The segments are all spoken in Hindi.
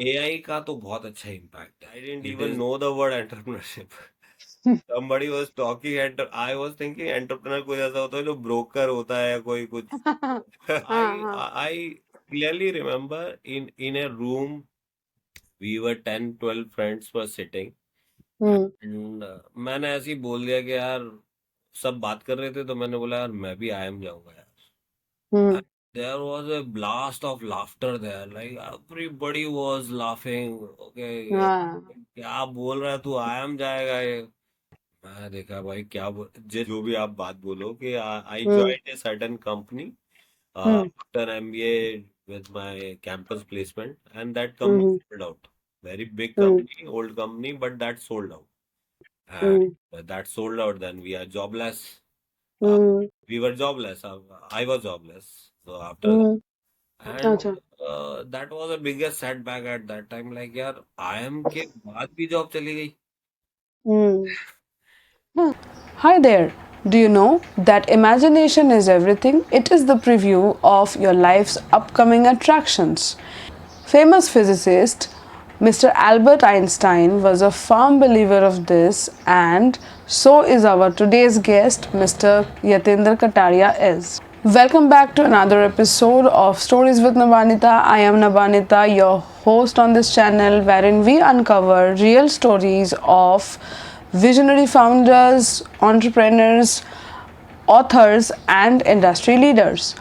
एआई का तो बहुत अच्छा इम्पैक्ट है। I didn't even know the word entrepreneurship. somebody was talking and I was thinking entrepreneur कोई ऐसा होता है जो broker होता है या कोई कुछ। I हाँ हाँ I clearly remember in a room we were 10-12 friends were sitting hmm and मैंने ऐसे ही बोल दिया कि यार सब बात कर रहे थे तो मैंने बोला यार मैं भी आईएम जाऊंगा यार। हम्म There was a blast of laughter there. Like everybody was laughing. Okay, हाँ क्या बोल रहा है तू? आयाम जाएगा ये? मैं देखा भाई क्या जो भी आप बात बोलो कि I hmm joined a certain company hmm after MBA with my campus placement and that company hmm sold out. Very big hmm company, old company, but that sold out. Hmm And that sold out, then we are jobless. Uh, hmm we were jobless. I was jobless. So after that, hmm, and अच्छा that was the biggest setback at that time. Like यार IIM के बाद भी जॉब चली गई। हम्म Hi there. Do you know that imagination is everything? It is the preview of your life's upcoming attractions. Famous physicist Mr. Albert Einstein was a firm believer of this, and so is our today's guest, Mr. Yatindra Kataria is. Welcome back to another episode of Stories with Nabanita. I am Nabanita, your host on this channel, wherein we uncover real stories of visionary founders, entrepreneurs, authors, and industry leaders.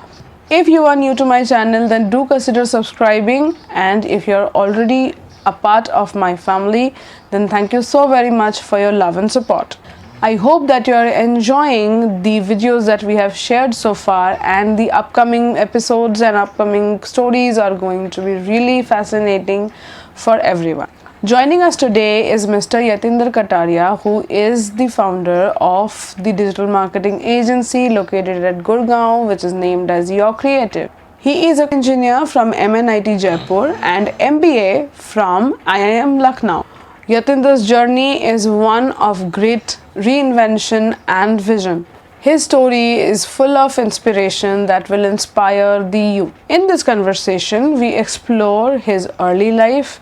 If you are new to my channel, then do consider subscribing. And if you're already a part of my family, then thank you so very much for your love and support. I hope that you are enjoying the videos that we have shared so far, and the upcoming episodes and upcoming stories are going to be really fascinating for everyone. Joining us today is Mr. Yatinder Kataria, who is the founder of the digital marketing agency located at Gurgaon, which is named as Your Creative. He is an engineer from MNIT Jaipur and MBA from IIM Lucknow. Yatinder's journey is one of great reinvention and vision. His story is full of inspiration that will inspire the youth. In this conversation, we explore his early life,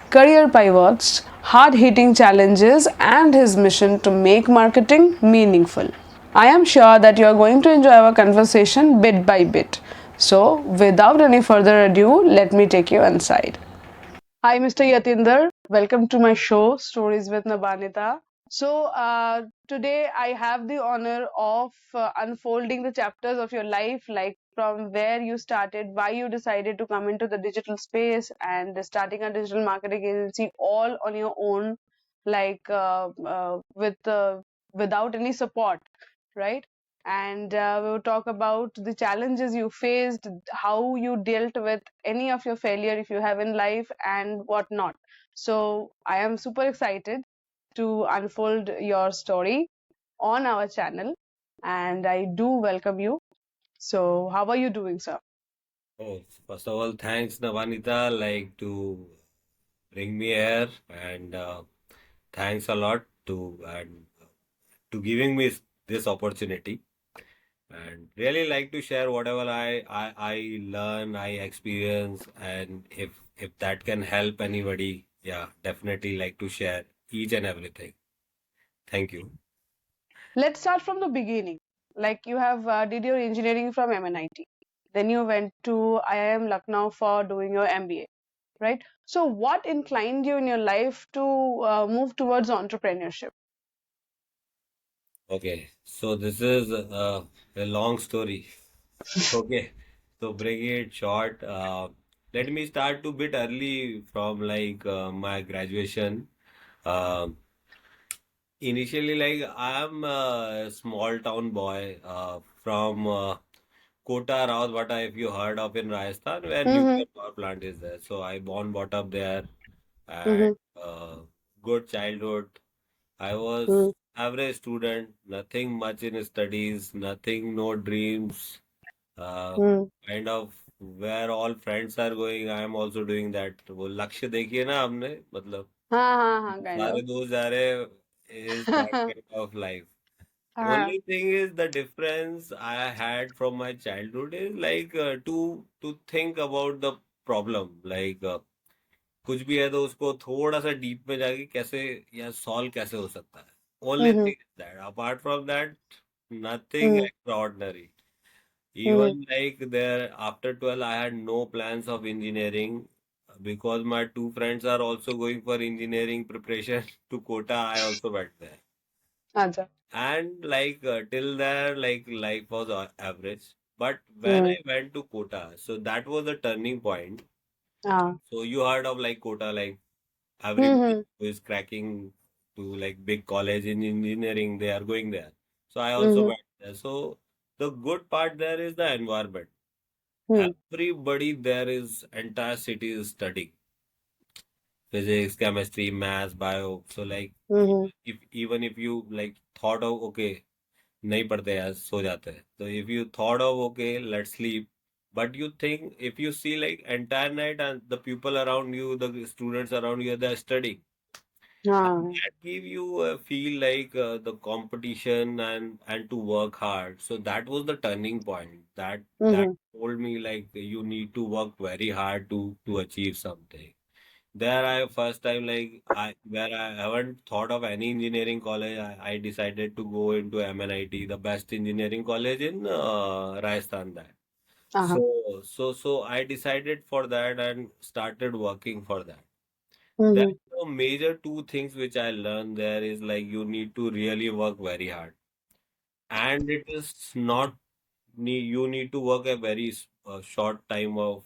career pivots, hard hitting challenges, and his mission to make marketing meaningful. I am sure that you are going to enjoy our conversation bit by bit. So, without any further ado, let me take you inside. Hi, Mr. Yatinder. Welcome to my show, Stories with Nabanita. Today I have the honor of unfolding the chapters of your life, like from where you started, why you decided to come into the digital space, and starting a digital marketing agency all on your own, like without any support, right? And we will talk about the challenges you faced, how you dealt with any of your failure if you have in life, and what not. So I am super excited to unfold your story on our channel, and I do welcome you. So how are you doing, sir? Oh, first of all, thanks Navanita, like to bring me here, and thanks a lot to giving me this opportunity. And really like to share whatever I learn, I experience, and if that can help anybody, yeah, definitely like to share each and everything. Thank you. Let's start from the beginning. Like you have did your engineering from MNIT, then you went to IIM Lucknow for doing your MBA, right? So what inclined you in your life to move towards entrepreneurship? Okay, so this is a long story. Okay, so bring it short. Let me start to bit early from like my graduation. Uh, Initially, like I'm a small town boy from Kota Rawalpindi, if you heard of in Rajasthan, where Mm-hmm. nuclear power plant is there. So I born brought up there, and Mm-hmm. good childhood. I was average student, nothing much in studies, nothing, no dreams. Uh, Mm-hmm. kind of where all friends are going, I am also doing that. वो लक्ष्य देखिए ना हमने, मतलब हाँ, kind सारे of. दोस्त जा रहे हैं, is that kind of life. हाँ. Only thing is the difference I had from my childhood is like to think about the problem. Like कुछ भी है तो उसको थोड़ा सा डीप में जाके कैसे या सॉल्व कैसे हो सकता है. Only Mhm. Thing that, apart from that nothing Mhm. Extraordinary. Mhm. Even like there after 12, I had no plans of engineering because my two friends are also going for engineering preparation to Kota. I also went there. Acha. And like till there, like life was average. But when I Mhm. went to Kota, so that was the turning point. Ah. So you heard of like Kota, like everybody Mhm. who is cracking to like big college in engineering, they are going there. So I also Mhm. went there. So the good part there is the environment. Mhm. Everybody there is entire city is studying physics, chemistry, maths, bio. So like Mhm. if even if you like thought of okay नहीं पढ़ते यार सो जाते हैं. So if you thought of okay let's sleep, but you think if you see like entire night and the people around you, the students around you, they're studying. And Ah. that give you a feel like the competition and to work hard. So that was the turning point. That Mhm. told me like you need to work very hard to achieve something. There I first time like I where I haven't thought of any engineering college. I decided to go into MNIT, the best engineering college in Rajasthan. That Uh-huh. so I decided for that and started working for that. There Mhm. are major two things which I learned there is like you need to really work very hard. And it is not you need to work a very short time of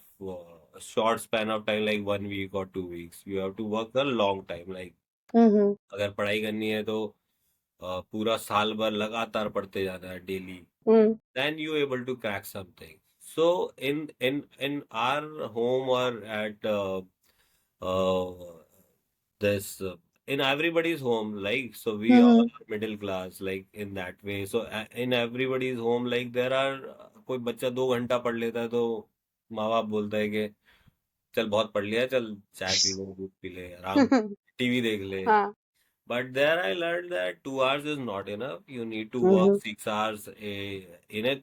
short span of time like 1 week or 2 weeks. You have to work a long time. Like Mhm. अगर पढ़ाई करनी है तो पूरा साल भर लगातार पढ़ते जाना है daily. Mhm. Then you able to crack something. So in our home or at uh, this in everybody's home like so we all Mhm. are middle class like in that way. So in everybody's home like there are कोई बच्चा 2 घंटा पढ़ लेता है तो माँ बाप बोलता है कि चल बहुत पढ़ लिया, चल चाय पी ले, दूध पी ले, आराम टीवी देख ले. Ah. But there I learned that 2 hours is not enough. You need to work Mhm. 6 hours in a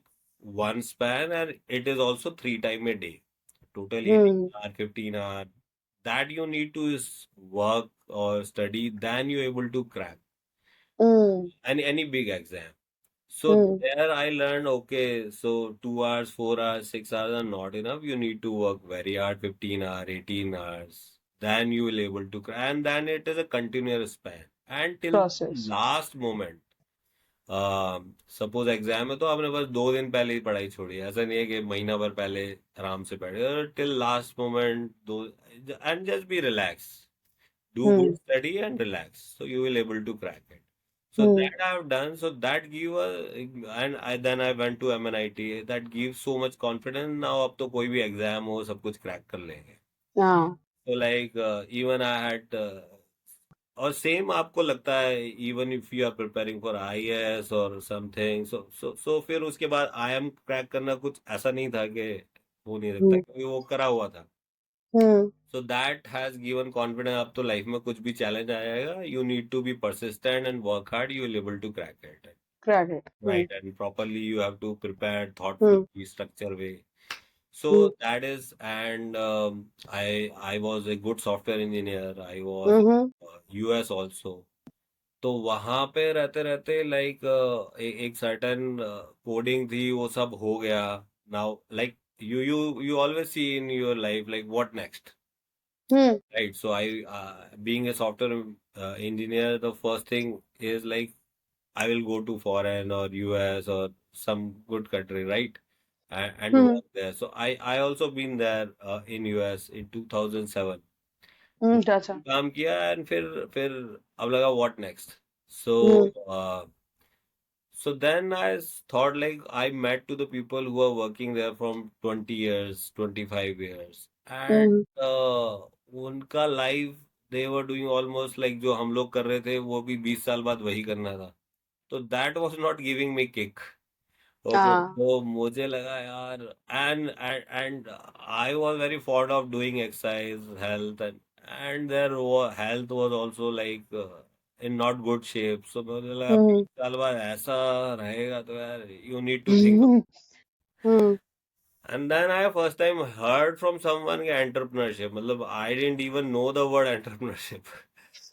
one span, and it is also three time a day. Total 18 Mhm. hour, 15 hour. That you need to is work or study, then you able to crack Mhm. any big exam. So Mhm. there I learned okay, so 2 hours, 4 hours, 6 hours are not enough. You need to work very hard, 15 hours, 18 hours. Then you will able to crack. And then it is a continuous span. And till Process. last moment. Suppose exam है तो आपने बस 2 दिन पहले ही पढ़ाई छोड़ी है. ऐसा नहीं है कि महीना भर पहले आराम से पढ़े टिल लास्ट मोमेंट दो and just be relax. Do good Mhm. study and relax. So you will able to crack it. So Mhm. that I have done. So that give a and I then I went to MNIT. That gives so much confidence. Now अब तो कोई भी एग्जाम हो सब कुछ क्रैक कर लेंगे. Ah. So like even I had और सेम आपको लगता है even if you are preparing for IAS और समथिंग सो फिर उसके बाद IIM क्रैक करना कुछ ऐसा नहीं था कि हो नहीं सकता Mhm. क्योंकि वो करा हुआ था. Mhm. So that has given confidence. अब तो लाइफ में कुछ भी चैलेंज आएगा you need to be persistent and work hard you will able to crack it. Crack it. Mhm. Right, and properly you have to prepare Mhm. thoughtfully, structure way. So Mhm. that is, and I was a good software engineer. I was Mhm. US also. तो वहां पे रहते रहते लाइक एक सर्टन कोडिंग थी वो सब हो गया. Now like you always see in your life like what next. Mhm. Right. So I, being a software engineer, the first thing is like I will go to foreign or US or some good country, right? And Mhm. work there. So I also been there in US in 2007. Mhm. Gotcha. काम किया and फिर अब लगा what next. Mhm. So so then thought like I met to the people who are working there from 20 years, 25 years. And Mhm. उनका life they were doing almost like जो हम लोग कर रहे थे वो भी 20 साल बाद वही करना था. तो that was not giving me kick. Okay Ah. तो मुझे लगा यार and I was very fond of doing exercise, health and their health was also like in not good shape. So मुझे लगा 20 Mhm. साल बाद ऐसा रहेगा तो यार you need to think. Mhm. Mhm. And then I first time heard from someone कि entrepreneurship, मतलब I didn't even know the word entrepreneurship.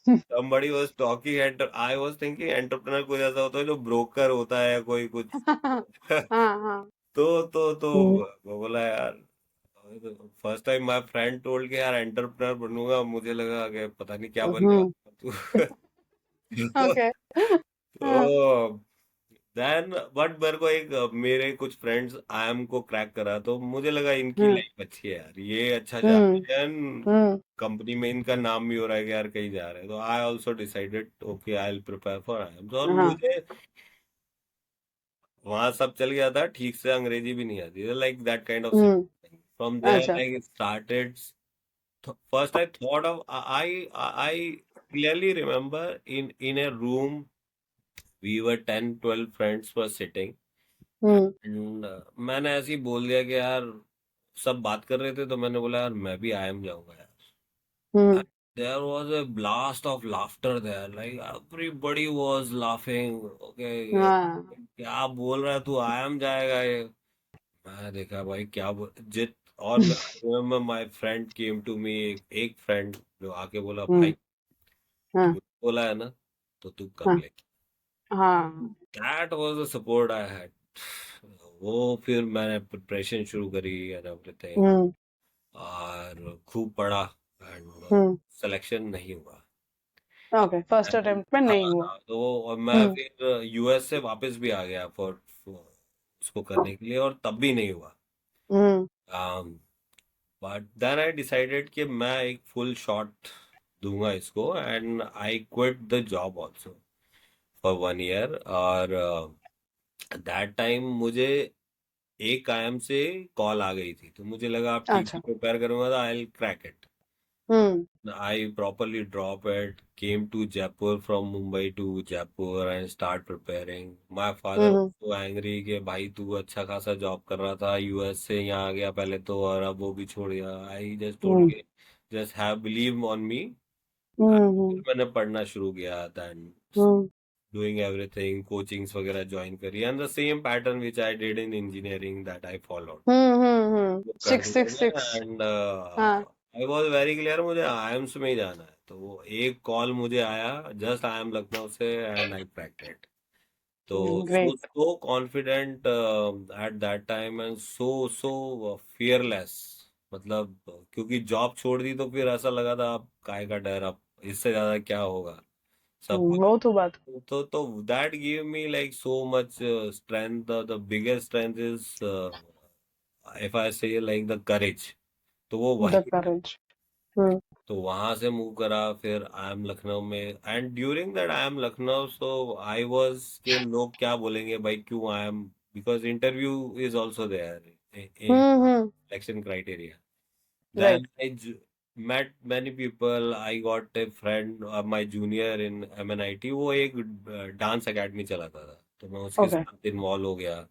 Somebody was talking, I was thinking entrepreneur कोई ऐसा होता है जो ब्रोकर होता है या कोई कुछ. हाँ हाँ. तो हम्म. मैं बोला यार, first time my friend told के यार एंटरप्रेन्योर बनूंगा, मुझे लगा कि पता नहीं क्या बन हम्म. गया तू. ओके. हाँ. तो देन बट मेरे को एक मेरे कुछ फ्रेंड्स आई एम को क्रैक करा, तो मुझे लगा इनकी हम्म. लाइफ अच्छी है यार, ये अच्छा जा हम्म. रहे हैं, हम्म. कंपनी में इनका नाम भी हो रहा है कि यार कहीं जा रहे हैं. तो I also decided okay I will prepare for I am. और हाँ. मुझे वहां सब चल गया था, ठीक से अंग्रेजी भी नहीं आती, like that kind of hmm. Situation. From there अच्छा. Like started. First I thought of, I clearly remember in a room we were 10 12 friends were sitting, hmm. and मैंने ऐसे ही बोल दिया कि यार सब बात कर रहे थे तो मैंने बोला यार मैं भी आईएम जाऊंगा यार. हम्म. And there was a blast of laughter there, like everybody was laughing. Okay, हाँ. क्या बोल रहा है तू, आईएम जाएगा ये. मैं देखा भाई क्या जित. और मैं remember my friend came to me, एक फ्रेंड जो आके बोला भाई हम्म. हाँ. तू बोला है ना तो तू कर हाँ. ले. हाँ. That was the support I had. वो फिर मैंने प्रिपरेशन शुरू करी एंड एवरीथिंग, हम्म. और खूब पढ़ा, एंड हम्म. सिलेक्शन नहीं हुआ. ओके, फर्स्ट And, अटेम्प्ट में हाँ नहीं हुआ. हाँ, तो और मैं हम्म. फिर यूएस से वापस भी आ गया फॉर उसको करने के लिए, और तब भी नहीं हुआ. हम्म. बट देन आई डिसाइडेड कि मैं एक फुल शॉट दूंगा इसको, and I quit the job also for 1 year. और दैट टाइम मुझे एक कायम से कॉल आ गई थी, तो मुझे लगा आप ठीक से अच्छा. प्रिपेयर करूंगा तो I will crack it. Hmm. I properly drop it, came to Jaipur from Mumbai to Jaipur and start preparing. My father was hmm. so angry कि भाई तू अच्छा खासा जॉब कर रहा था यूएस से यहाँ आ गया पहले तो, और अब वो भी छोड़ गया. आई जस्ट टोल्ड हम्म. के just have believe on me. फिर हम्म. मैंने पढ़ना शुरू किया, देन हम्म. डूइंग एवरीथिंग, कोचिंग्स वगैरह ज्वाइन करी, and the same pattern which I did in engineering that I followed वो कर सिक्स दिया सिक्स मैं. सिक्स. एंड हाँ. आई वॉज वेरी क्लियर मुझे आईएम्स में ही जाना है, तो वो एक कॉल मुझे आया जस्ट आईएम लखनऊ से, एंड आई क्रैक्ड इट. तो so great. So confident at that time, and so so fearless. मतलब क्योंकि जॉब छोड़ दी तो फिर ऐसा लगा था अब काय का डर, अब इससे ज्यादा क्या होगा, सब कुछ. वो तो बात. तो that give me like so much strength. The biggest strength is if I से लाइक द करेज. तो वो द वही है. करेज. हम्म. तो वहां से मूव करा, फिर आई एम लखनऊ में, and during that I am Lucknow so I was के लोग क्या बोलेंगे भाई क्यों I am, because interview is also there hmm. Selection criteria. Right. Then I met many people. I got a friend, my junior in MNIT. वो एक डांस एकेडमी चलाता था, तो मैं उसके ओके. साथ इन्वॉल्व हो गया.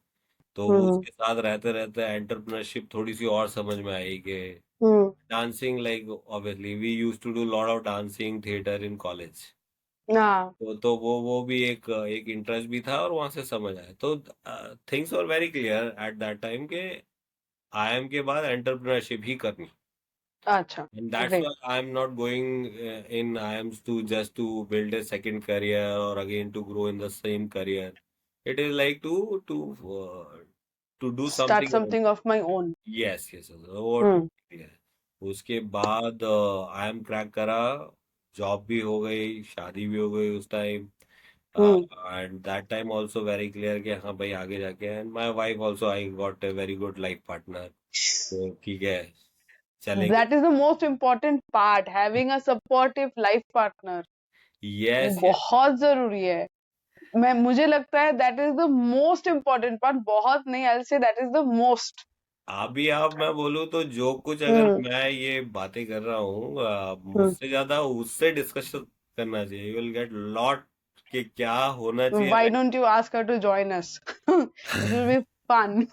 तो हम्म. उसके साथ रहते रहते एंटरप्रेन्योरशिप थोड़ी सी और समझ में आई कि hmm. Dancing, like obviously we use to do lot of dancing theatre in college. हाँ. तो वो भी एक इंटरेस्ट भी था, और वहां से समझ आया. तो things were very clear eight that time के आईएम के बाद एंटरप्रेन्योरशिप ही करनी. अच्छा. And that's great. why I'm not going in IIMs to just to build a second career or again to grow in the same career. It is like to do start something. Something of my own. Yes, yes, yes. वो हम्म. totally है. उसके बाद IIM क्रैक करा, जॉब भी हो गई, शादी भी हो गई उस time. Hmm. And that time also very clear कि हाँ भाई आगे जाके, and my wife also I got a very good life partner. तो ठीक है, चलेंगे. That is the most important part, having a supportive life partner. वो यस. बहुत जरूरी है. मुझे लगता है that is the most important part. बहुत नहीं, आई say that is the most. अभी आप मैं बोलूँ तो जो कुछ अगर हम्म. मैं ये बातें कर रहा हूँ, हम्म. मुझसे ज्यादा उससे डिस्कशन करना चाहिए. यू विल गेट लॉट कि क्या होना चाहिए Why life. don't you ask her to join us? It will be fun.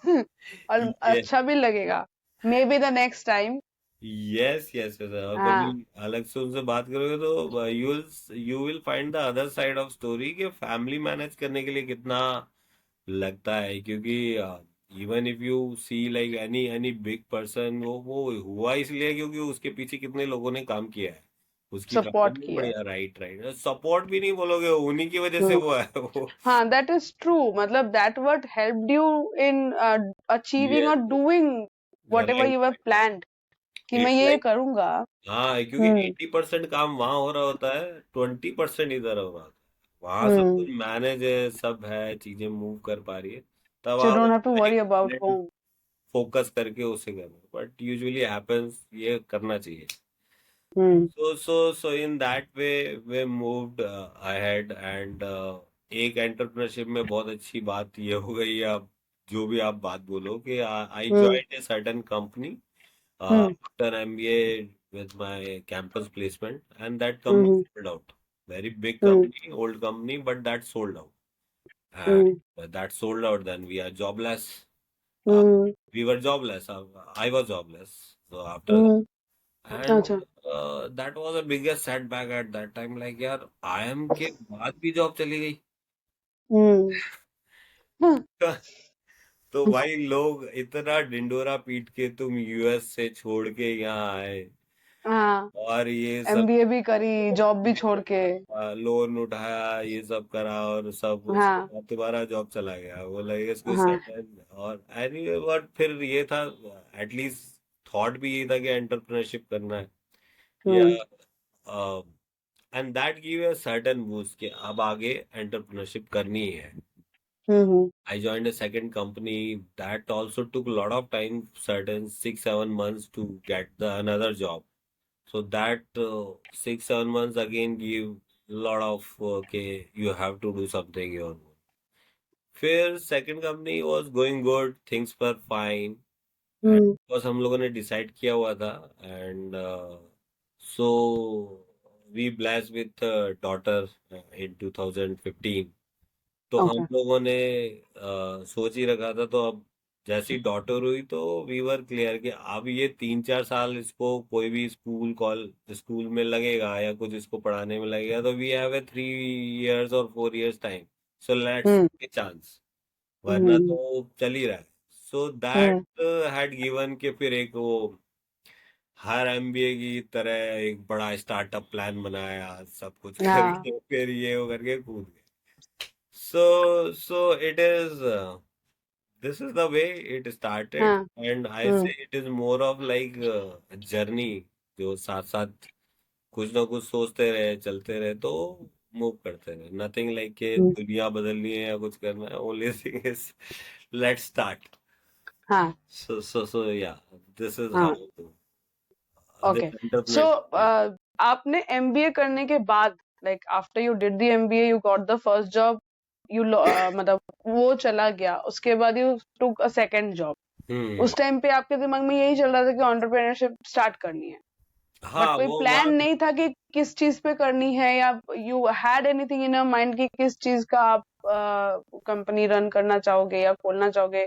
और अच्छा भी लगेगा. Maybe the next time. Yes yes yes. और कभी हाँ. अलग से उनसे बात करोगे तो you will find the other side of story कि फैमिली मैनेज करने के लिए कितना लगता है, क्योंकि even if you see like any big person, वो हुआ इसलिए क्योंकि उसके पीछे कितने लोगों ने काम किया है, उसकी सपोर्ट कंपनी किया है। बढ़िया, राइट राइट, सपोर्ट भी नहीं बोलोगे, उन्हीं की वजह से हम्म। वो है वो। हाँ, दैट इज ट्रू, मतलब that what helped you in achieving और yes, doing whatever right you have right. Planned कि मैं इट्स ये लाइक, करूंगा। हाँ, क्योंकि हम्म। 80% काम वहां हो रहा होता है, 20% इधर हो रहा होता है, वहां सब हम्म। कुछ मैनेज है, सब है, चीजें मूव कर पा रही है, तब So you आप don't have to worry about एक home. फोकस करके उसे करना, बट यूजुअली हैपेंस, ये करना चाहिए। हम्म। So in that way we moved ahead, and एक एंटरप्रेन्योरशिप में बहुत अच्छी बात ये हो गई, आप जो भी आप बात बोलो, कि I hmm. Joined a certain company hmm. After MBA with my campus placement, and that company hmm. sold out. Very big hmm. company, old company, but that sold out. Hmm. And that sold out, then we are jobless. Uh, hmm. we were jobless. I was jobless. So after that, hmm. and अच्छा। that was the biggest setback at that time. Like यार, IIM के बाद भी जॉब चली गई। हम्म। हाँ। तो भाई लोग इतना डिंडोरा पीट के तुम US से छोड़ के यहाँ आए, हाँ, और ये सब एमबीए भी करी, जॉब भी छोड़ के। लोन उठाया, ये सब करा, और सब उसके हाँ। बाद तुम्हारा जॉब चला गया, वो लगे इसको हाँ। सडन, और एनीवे, बट फिर ये था, एटलीस्ट थॉट भी ये था कि एंटरप्रेन्योरशिप करना है, या hmm. And that give a certain boost कि अब आगे एंटरप्रेन्योरशिप करनी है। हम्म। I joined a second company that also took a lot of time, certain 6 7 months to get the another job. So that 6 7 months again give lot of, okay, you have to do something your own. फिर second company was going good, things were fine, and हम्म। बस हम लोगों ने डिसाइड किया हुआ था, and so we blessed with daughter in 2015। तो हम ओके। लोगों ने सोच ही रखा था, तो अब जैसी डॉटर हुई तो वी वर क्लियर कि अब ये 3 4 साल इसको कोई भी स्कूल में लगेगा, या कुछ इसको पढ़ाने में लगेगा, तो वी हैव ए 3 years और 4 years time, so let's hmm. A chance, वरना हम्म। तो चल ही रहा है। So that hmm. Had given के फिर एक वो हर MBA की तरह एक बड़ा स्टार्टअप प्लान बनाया, सब कुछ हाँ। करके फिर ये वो करके कूद गए। So it is. This is the way it started, हाँ। and I hmm. say it is more of like a journey, जो साथ साथ कुछ ना कुछ सोचते रहे, चलते रहे, तो मूव करते रहे, नथिंग लाइक के हम्म। दुनिया बदलनी है या कुछ करना है, only thing is let's start. हाँ। So yeah, this is how हाँ। this okay. So entrepreneurship started. आपने एमबीए करने के बाद, like after you did the MBA, you got the first job, you मतलब वो चला गया, उसके बाद you took a second job. Hmm. उस टाइम पे आपके दिमाग में यही चल रहा था कि एंटरप्रेन्योरशिप स्टार्ट करनी है, बट हाँ, कोई वो प्लान बात। नहीं था कि किस चीज पे करनी है, या you had anything in your mind कि किस चीज का आप कंपनी रन करना चाहोगे या खोलना चाहोगे?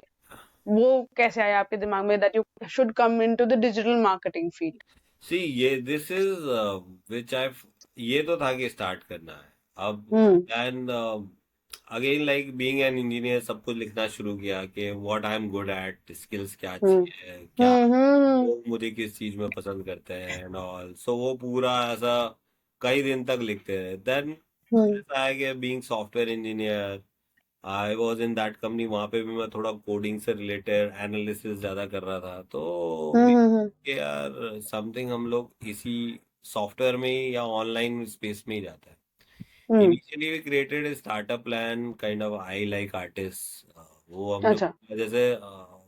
वो कैसे आया आपके दिमाग में that you should come into the digital marketing field? See, ये दिस इज विच आई, ये तो था कि स्टार्ट करना है अब, hmm. And again like being an engineer, सब कुछ लिखना शुरू किया कि what I am good at, skills क्या हम्म। अच्छी है, क्या हम्म। लोग मुझे किस चीज में पसंद करते हैं, एंड ऑल, सो वो पूरा ऐसा कई दिन तक लिखते रहे। देन हम्म। ऐसा है कि being software engineer, I was in that company, वहां पे भी मैं थोड़ा कोडिंग से रिलेटेड एनालिसिस ज्यादा कर रहा था, तो हम्म। we हम्म। कि यार समथिंग हम लोग इसी सॉफ्टवेयर में ही या ऑनलाइन स्पेस में ही जाता है। Hmm. Initially we created a startup plan, kind of I like artist, वो हम लोग अच्छा। जैसे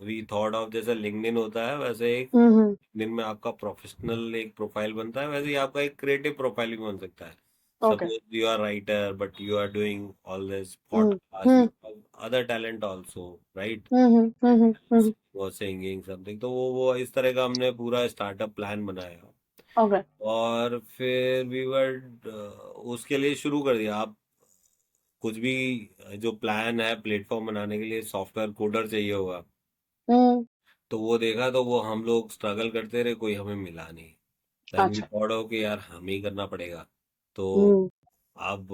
वी थॉट ऑफ, जैसे लिंक्डइन होता है वैसे एक हम्म। दिन में आपका प्रोफेशनल एक प्रोफाइल बनता है, वैसे ही आपका एक क्रिएटिव प्रोफाइल भी बन सकता है। Okay. Suppose you are writer but you are doing all this hmm. Podcast, hmm. You have other talent also, right, hmm. Hmm. Hmm. वो सिंगिंग समथिंग, तो वो इस तरह का हमने पूरा स्टार्टअप प्लान बनाया, ओके। और फिर वी वर उसके लिए शुरू कर दिया। आप कुछ भी जो प्लान है प्लेटफॉर्म बनाने के लिए, सॉफ्टवेयर कोडर चाहिए होगा, हम्म। तो वो देखा, तो वो हम लोग स्ट्रगल करते रहे, कोई हमें मिला नहीं। देन वी अच्छा। थॉट हो कि यार हम ही करना पड़ेगा, तो हम्म। अब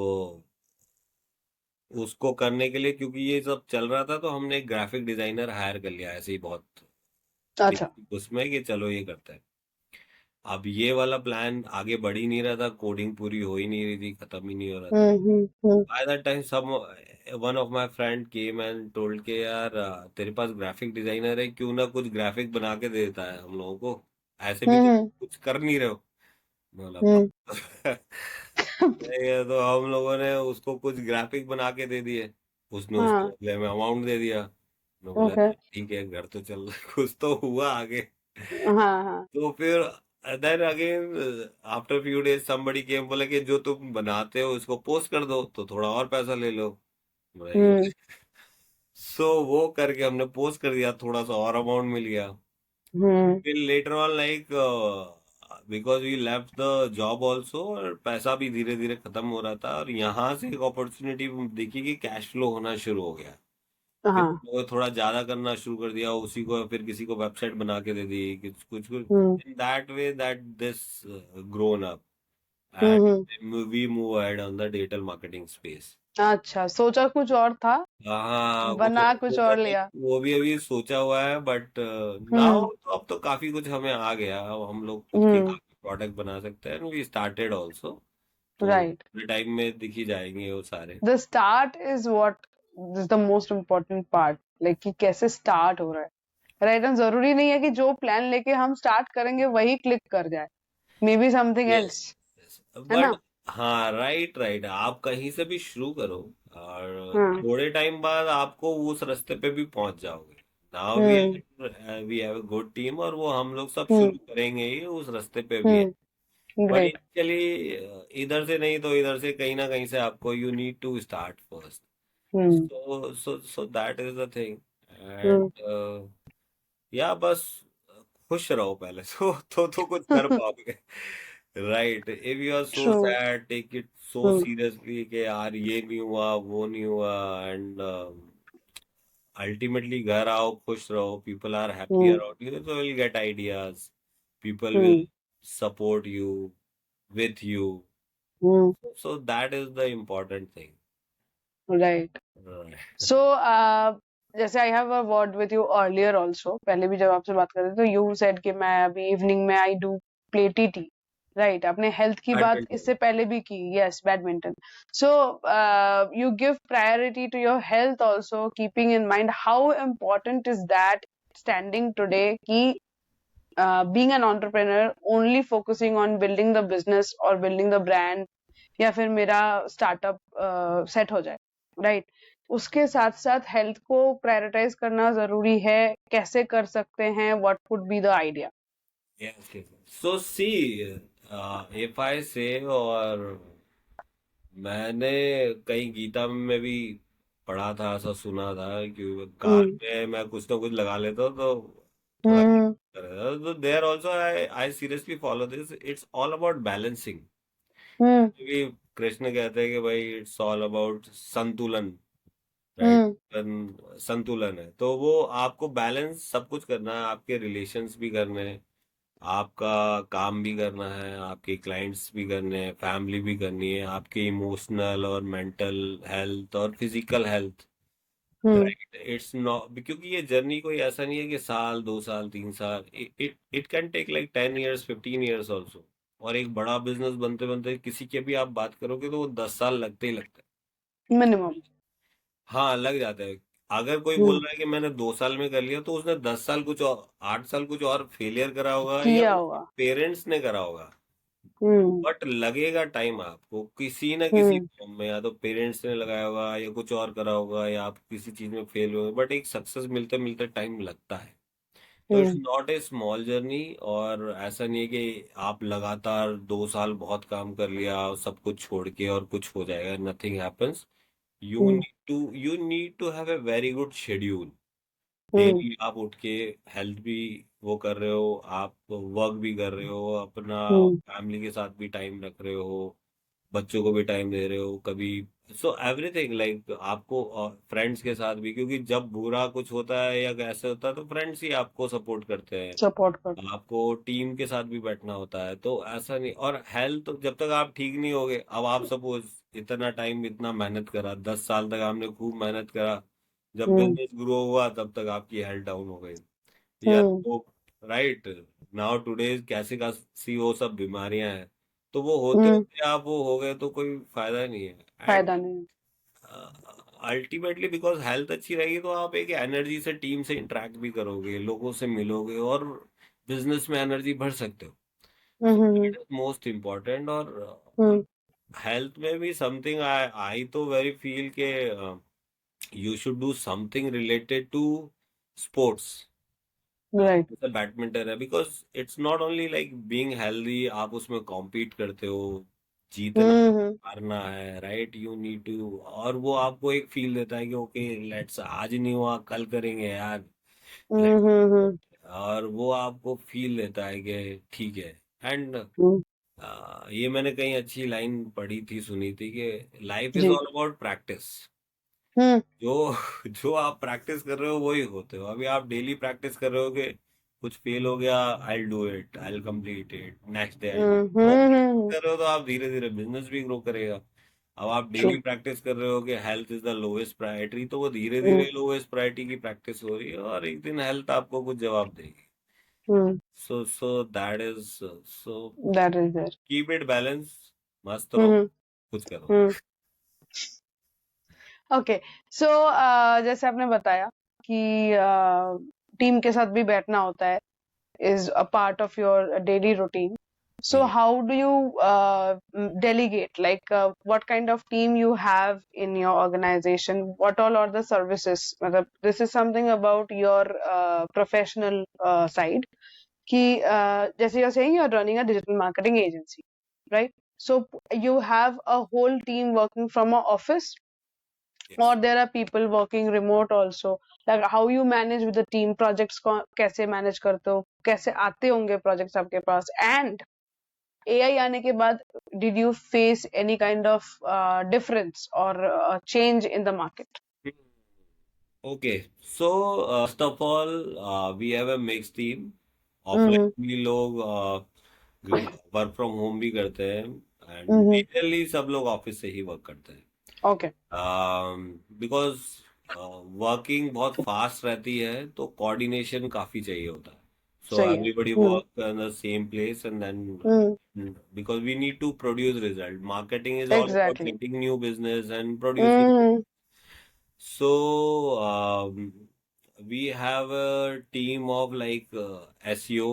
उसको करने के लिए, क्योंकि ये सब चल रहा था, तो हमने एक ग्राफिक डिजाइनर हायर कर लिया ऐसे ही बहुत अच्छा। बेसिक उसमें, कि चलो ये करते हैं। अब ये वाला प्लान आगे बढ़ ही नहीं रहा था, कोडिंग पूरी हो ही नहीं रही थी, खत्म ही नहीं हो रहा था। हम्म। बाय दैट टाइम सब one of my friend came and told के यार तेरे पास ग्राफिक डिजाइनर है, क्यों ना कुछ ग्राफिक बना के दे देता है हम लोगों को, ऐसे भी तो हम्म कुछ कर नहीं रहे हो। मैं बोला हम्म नहीं है, तो हम लोगों ने उसको कुछ ग्राफिक बना के दे दिए। उसने उसको हाँ। बदले में अमाउंट दे दिया। मैं बोला ओके। चल ठीक है, घर तो चल रहा है, कुछ तो हुआ आगे। हाँ हाँ। तो फिर then again after few days somebody came, बोले कि जो तुम बनाते हो इसको पोस्ट कर दो तो थोड़ा और पैसा ले लो। हम्म सो वो करके हमने पोस्ट कर दिया, थोड़ा सा और अमाउंट मिल गया। हम्म फिर later on like because we left the job also, और पैसा भी धीरे धीरे खत्म हो रहा था, और यहाँ से एक अपॉर्चुनिटी देखी कि कैश फ्लो होना शुरू हो गया। फिर हाँ। वो थोड़ा ज्यादा करना शुरू कर दिया, उसी को फिर किसी को वेबसाइट बना के दे दी, कुछ कुछ कुछ। Hmm in that way that this grown up, hmm. And we move ahead on the digital marketing space. अच्छा, सोचा कुछ और था, हाँ कुछ बना और कुछ सोचा और था, लिया। वो भी अभी सोचा हुआ है, बट नाउ हम्म तो अब तो काफी कुछ हमें आ गया, अब हम लोग खुद के हम्म। काफी प्रोडक्ट बना सकते हैं, वी स्टार्टेड ऑल्सो। तो राइट। टाइम में दिखी जाएंगे वो सारे। The start is what is the most important part, like कि कैसे स्टार्ट हो रहा है। राइट, एंड जरूरी नहीं है कि जो प्लान लेके हम स्टार्ट करेंगे वही क्लिक कर जाए, may be something yes, else. है बट ना? हाँ राइट राइट, आप कहीं से भी शुरू करो, और हाँ। थोड़े टाइम बाद आपको उस रास्ते पे भी पहुंच जाओगे। Now hmm we have a good team, और वो हम लोग सब हम्म शुरू करेंगे ही उस रास्ते पे भी है। हम्म। But great. इनिशियली इधर से नहीं तो इधर से कहीं ना कहीं से आपको you need to start first. Hmm so that is the thing. Hmm and या बस खुश रहो पहले तो कुछ कर पाओगे। Right, if you are so true. Sad, take it so hmm seriously कि यार ये नहीं हुआ वो नहीं हुआ, एंड अल्टीमेटली घर आओ, खुश रहो, people are happy hmm around you, so will get ideas, people will hmm support you, with you. Hmm. So that is the important thing. Right. Right. So जैसे I have a word with you earlier also, पहले भी जब आपसे बात कर रहे थे तो यू सेड कि मैं अभी इवनिंग में I do play TT. Right, आपने हेल्थ की बात Badminton. इससे पहले भी की। Yes, badminton. So you give priority to your health also, keeping in mind how important is that standing today, कि being an entrepreneur only focusing on building the business or building the brand, या फिर मेरा स्टार्टअप सेट हो जाए। राइट, उसके साथ साथ हेल्थ को प्रायोरिटाइज करना जरूरी है, कैसे कर सकते हैं, what would be the idea? Yes, yes. So see, if I say, और मैंने कहीं गीता में भी पढ़ा था, ऐसा सुना था कि कार हम्म में मैं कुछ ना कुछ लगा लेता हूँ तो थोड़ा हम्म तो there also I seriously follow this, it's all about balancing. Hmm क्योंकि कृष्ण कहते हैं कि भाई इट्स ऑल अबाउट संतुलन, राइट। हम्म संतुलन है, तो वो आपको बैलेंस सब कुछ करना है, आपके रिलेशंस भी करने हैं, आपका काम भी करना है, आपके क्लाइंट्स भी करने हैं, फैमिली भी करनी है, आपके इमोशनल और मेंटल हेल्थ और physical health. Hmm. Right, it's not, क्योंकि ये जर्नी कोई ऐसा नहीं है कि साल 2 साल 3 साल, it it can take like 10 years 15 years also. और एक बड़ा बिजनेस बनते बनते किसी के भी आप बात करोगे तो वो 10 साल लगते ही लगते हैं। मिनिमम। हाँ लग जाता है। अगर कोई बोल हम्म। रहा है कि मैंने 2 साल में कर लिया, तो उसने 10 साल कुछ और, 8 साल कुछ और फेलियर करा होगा, या किया उसके होगा। पेरेंट्स ने करा होगा। हम्म बट लगेगा टाइम आपको किसी ना किसी हम्म फॉर्म में, या तो पेरेंट्स ने लगाया होगा, या कुछ और करा होगा, या आप किसी चीज में फेल हुए, बट एक सक्सेस मिलते मिलते टाइम लगता है। तो it's hmm not a small journey, और ऐसा नहीं है कि आप लगातार 2 साल बहुत काम कर लिया और सब कुछ छोड़ के और कुछ हो जाएगा, nothing happens. Hmm you need to have a very good schedule. Hmm daily आप उठ के हेल्थ भी वो कर रहे हो, आप वर्क भी कर रहे हो, अपना हम्म फैमिली के साथ भी टाइम रख रहे हो, बच्चों को भी टाइम दे रहे हो कभी, सो एवरीथिंग लाइक आपको, फ्रेंड्स के साथ भी, क्योंकि जब बुरा कुछ होता है या कैसे होता है तो फ्रेंड्स ही आपको सपोर्ट करते हैं। सपोर्ट कर। आपको टीम के साथ भी बैठना होता है, तो ऐसा नहीं, और हेल्थ जब तक आप ठीक नहीं होगे, अब आप सपोज इतना टाइम इतना मेहनत करा, 10 साल तक आपने खूब मेहनत करा, जब हम्म बिजनेस ग्रो हुआ तब तक आपकी हेल्थ डाउन हो गई यार, हम्म वो राइट। नाउ टुडे कैसे का सी वो सब बीमारियां हैं, तो वो होते हम्म होते आप वो हो गए तो कोई फायदा नहीं है। एंड फायदा नहीं। अल्टीमेटली बिकॉज हेल्थ अच्छी रहेगी तो आप एक एनर्जी से टीम से इंटरेक्ट भी करोगे, लोगों से मिलोगे और बिजनेस में एनर्जी भर सकते हो। Hmm. That is most important. और हम्म हेल्थ में भी समथिंग आई आई तो वेरी फील के you should do something related to sports. Right. जैसे बैडमिंटन है, because it's not only like being healthy, आप उसमें कॉम्पीट करते हो, जीतना हम्म हारना है, राइट, यू नीड टू, और वो आपको एक फील देता है कि ओके लेट्स, आज नहीं हुआ कल करेंगे यार, लेट्स। हम्म। और वो आपको फील देता है कि ठीक है। एंड हम्म, ये मैंने कहीं अच्छी लाइन पढ़ी थी, सुनी थी कि लाइफ इज जी। All about practice. हम्म जो जो आप प्रैक्टिस कर रहे हो वही होते हो। अभी आप डेली प्रैक्टिस कर रहे हो कि कुछ फेल हो गया, I do it, I complete it, next day I वो हम्म। कर रहे हो तो आप धीरे धीरे बिजनेस भी ग्रो करेगा। अब आप ट्रू। डेली प्रैक्टिस कर रहे हो कि health is the lowest priority, तो वो धीरे हम्म धीरे लोएस्ट प्रायोरिटी की प्रैक्टिस हो रही है और एक दिन हेल्थ आपको कुछ जवाब देगी। Hmm. So that is, so that is there. Keep it balance, मस्त रहो, हम्म कुछ करो। हम्म। ओके। सो जैसे आपने बताया कि टीम के साथ भी बैठना होता है, is a part of your daily routine. So hmm, how do you delegate? Like what kind of team you have in your organization? What all are the services? मतलब, this is something about your professional side. कि जैसे you're saying you're running a digital marketing agency, right? So you have a whole team working from a office, yes. or there are people working remote also. Like how you manage with the team projects को कैसे manage करते हो, कैसे आते होंगे projects आपके पास, and AI आने के बाद did you face any kind of difference or change in the market? Okay, so first of all we have a mix team. Hmm offline भी लोग वर्क फ्रॉम होम भी करते हैं, एंड हम्म। मेजरली सब लोग ऑफिस से ही वर्क करते हैं। Okay. बिकॉज वर्किंग बहुत फास्ट रहती है तो कोऑर्डिनेशन काफी चाहिए होता है। सो सही है। Everybody hmm work in the same place and hmm. Then because we need to produce result, marketing is all about Exactly. Getting new business and producing. Hmm So we have a team of like SEO,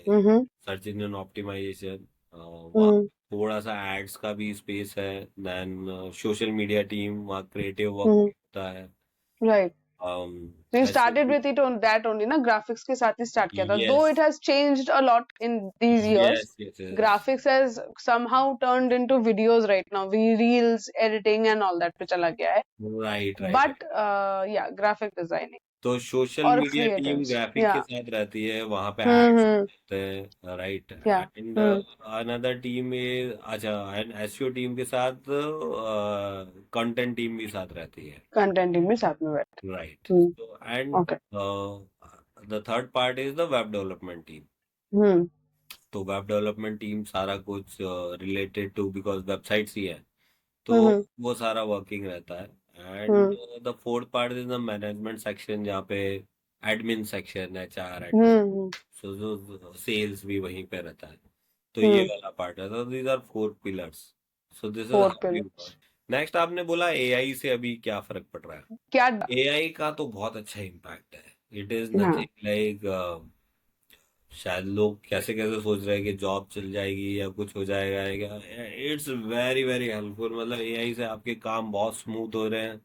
hmm search engine optimization, वहाँ हम्म थोड़ा सा एड्स का भी स्पेस है, देन सोशल मीडिया टीम, वहाँ क्रिएटिव वर्क हम्म। होता है। Right. So you ऐसे started with it on that only, ना? Graphics के साथ ही start किया था. Though yes it has changed a lot in these years, yes yes yes, graphics has somehow turned into videos right now. Reels, editing and all that पे चला गया है. Right right. But yeah, graphic designing तो social or media team creatives. Graphic के Yeah. साथ रहती है, वहां पे एड्स हम्म। होते हैं, right. Yeah. And hmm. Another team में, अच्छा, एंड एसईओ टीम के साथ कंटेंट टीम भी साथ रहती है, Content team भी साथ में बैठे। राइट। हम्म। तो and Okay. The third part is the web development team. Hmm तो वेब डेवलपमेंट टीम सारा कुछ रिलेटेड टू, बिकॉज वेबसाइट्स ही है, तो हम्म वो सारा वर्किंग रहता है। And hmm the fourth part is the management section, जहाँ पे admin section, HR, hmm. So जो सेल्स भी वहीं पे रहता है। तो ये हम्म। वाला पार्ट है, तो these are four pillars. So this is four how we pillars. Work. Next आपने बोला एआई से अभी क्या फर्क पड़ रहा है। क्या? एआई का तो बहुत अच्छा इम्पैक्ट है। इट इज हाँ। नथिंग लाइक, शायद लोग कैसे कैसे सोच रहे हैं कि जॉब चल जाएगी या कुछ हो जाएगा, इट्स वेरी वेरी हेल्पफुल। मतलब एआई से आपके काम बहुत स्मूथ हो रहे हैं।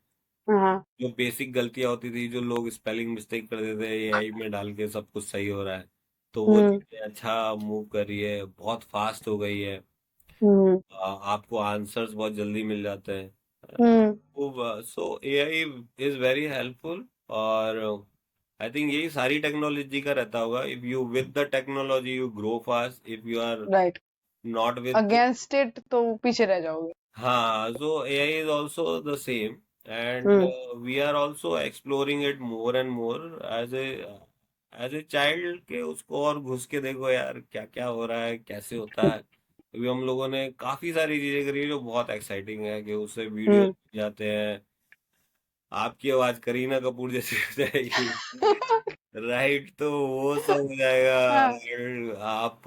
हाँ। जो बेसिक गलतियां होती थी, जो लोग स्पेलिंग मिस्टेक कर देते थे, एआई में डाल के सब कुछ सही हो रहा है। तो वो हम्म चीजें अच्छा मूव कर रही है, बहुत फास्ट हो गई है। हम्म आपको आंसर्स बहुत जल्दी मिल जाते हैं। Hmm. So AI is very helpful. और आई थिंक यही सारी टेक्नोलॉजी का रहता होगा, if you with the technology you grow fast, if you are right. Not with. Against it तो पीछे रह जाओगे। हाँ, so AI is also the same, and hmm we are also exploring it more and more as a child, के उसको और घुस के देखो यार क्या क्या हो रहा है, कैसे होता है, अभी हम लोगों ने काफी सारी चीजें करी है जो बहुत एक्साइटिंग है, कि उससे वीडियो हम्म। जाते हैं, आपकी आवाज करीना कपूर जैसी हो जाएगी, राइट, तो वो सब हो जाएगा। हाँ और आप,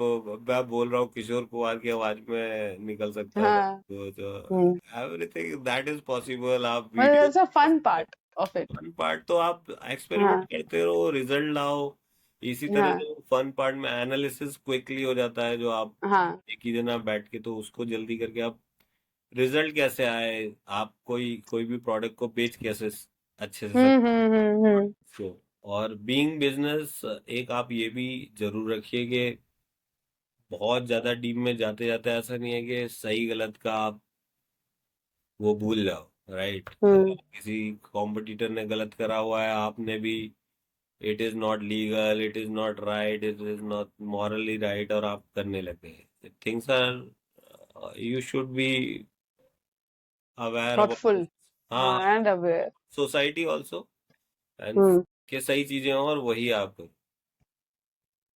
मैं बोल रहा हूँ किशोर कुमार की आवाज में निकल सकता है हाँ। तो hmm. Everything that is possible. आप मतलब video, that's a fun part of it. Fun part तो आप एक्सपेरिमेंट हाँ करते रहो, रिजल्ट लाओ। इसी तरह हाँ से फन पार्ट में एनालिसिस क्विकली हो जाता है, जो आप हाँ। एक ही दिन आप बैठ के तो उसको जल्दी करके आप रिजल्ट कैसे आए, आप कोई कोई भी प्रोडक्ट को बेच कैसे अच्छे से हम्म। सकते हो। और बीइंग बिजनेस, एक आप ये भी जरूर रखिए कि बहुत ज्यादा डीप में जाते जाते ऐसा नहीं है कि सही गलत का आप वो भूल जाओ, राइट। हम्म। अगर किसी कॉम्पिटिटर ने गलत करा हुआ है, आपने भी, it is not legal, it is not right, it is not morally right, और आप करने लगे, things are, you should be aware about, thoughtful. हाँ, हाँ and aware. Society also, and hmm. के सही चीजें हों और वही आप करो।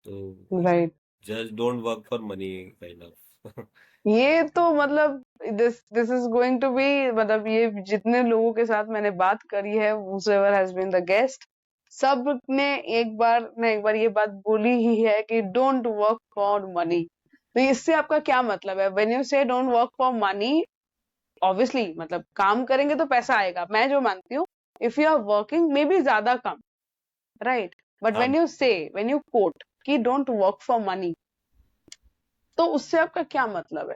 तो right. Just don't work for money, kind of. ये तो मतलब this this is going to be, मतलब ये जितने लोगों के साथ मैंने बात करी है, whoever has been the guest, सब ने एक बार ये बात बोली ही है कि डोंट वर्क फॉर मनी। तो इससे आपका क्या मतलब है? व्हेन यू से don't work for money, obviously मतलब काम करेंगे तो पैसा आएगा, मैं जो मानती हूँ। If you are working maybe ज्यादा कम, राइट, बट हाँ, व्हेन यू कोट कि डोंट वर्क फॉर मनी, तो उससे आपका क्या मतलब है?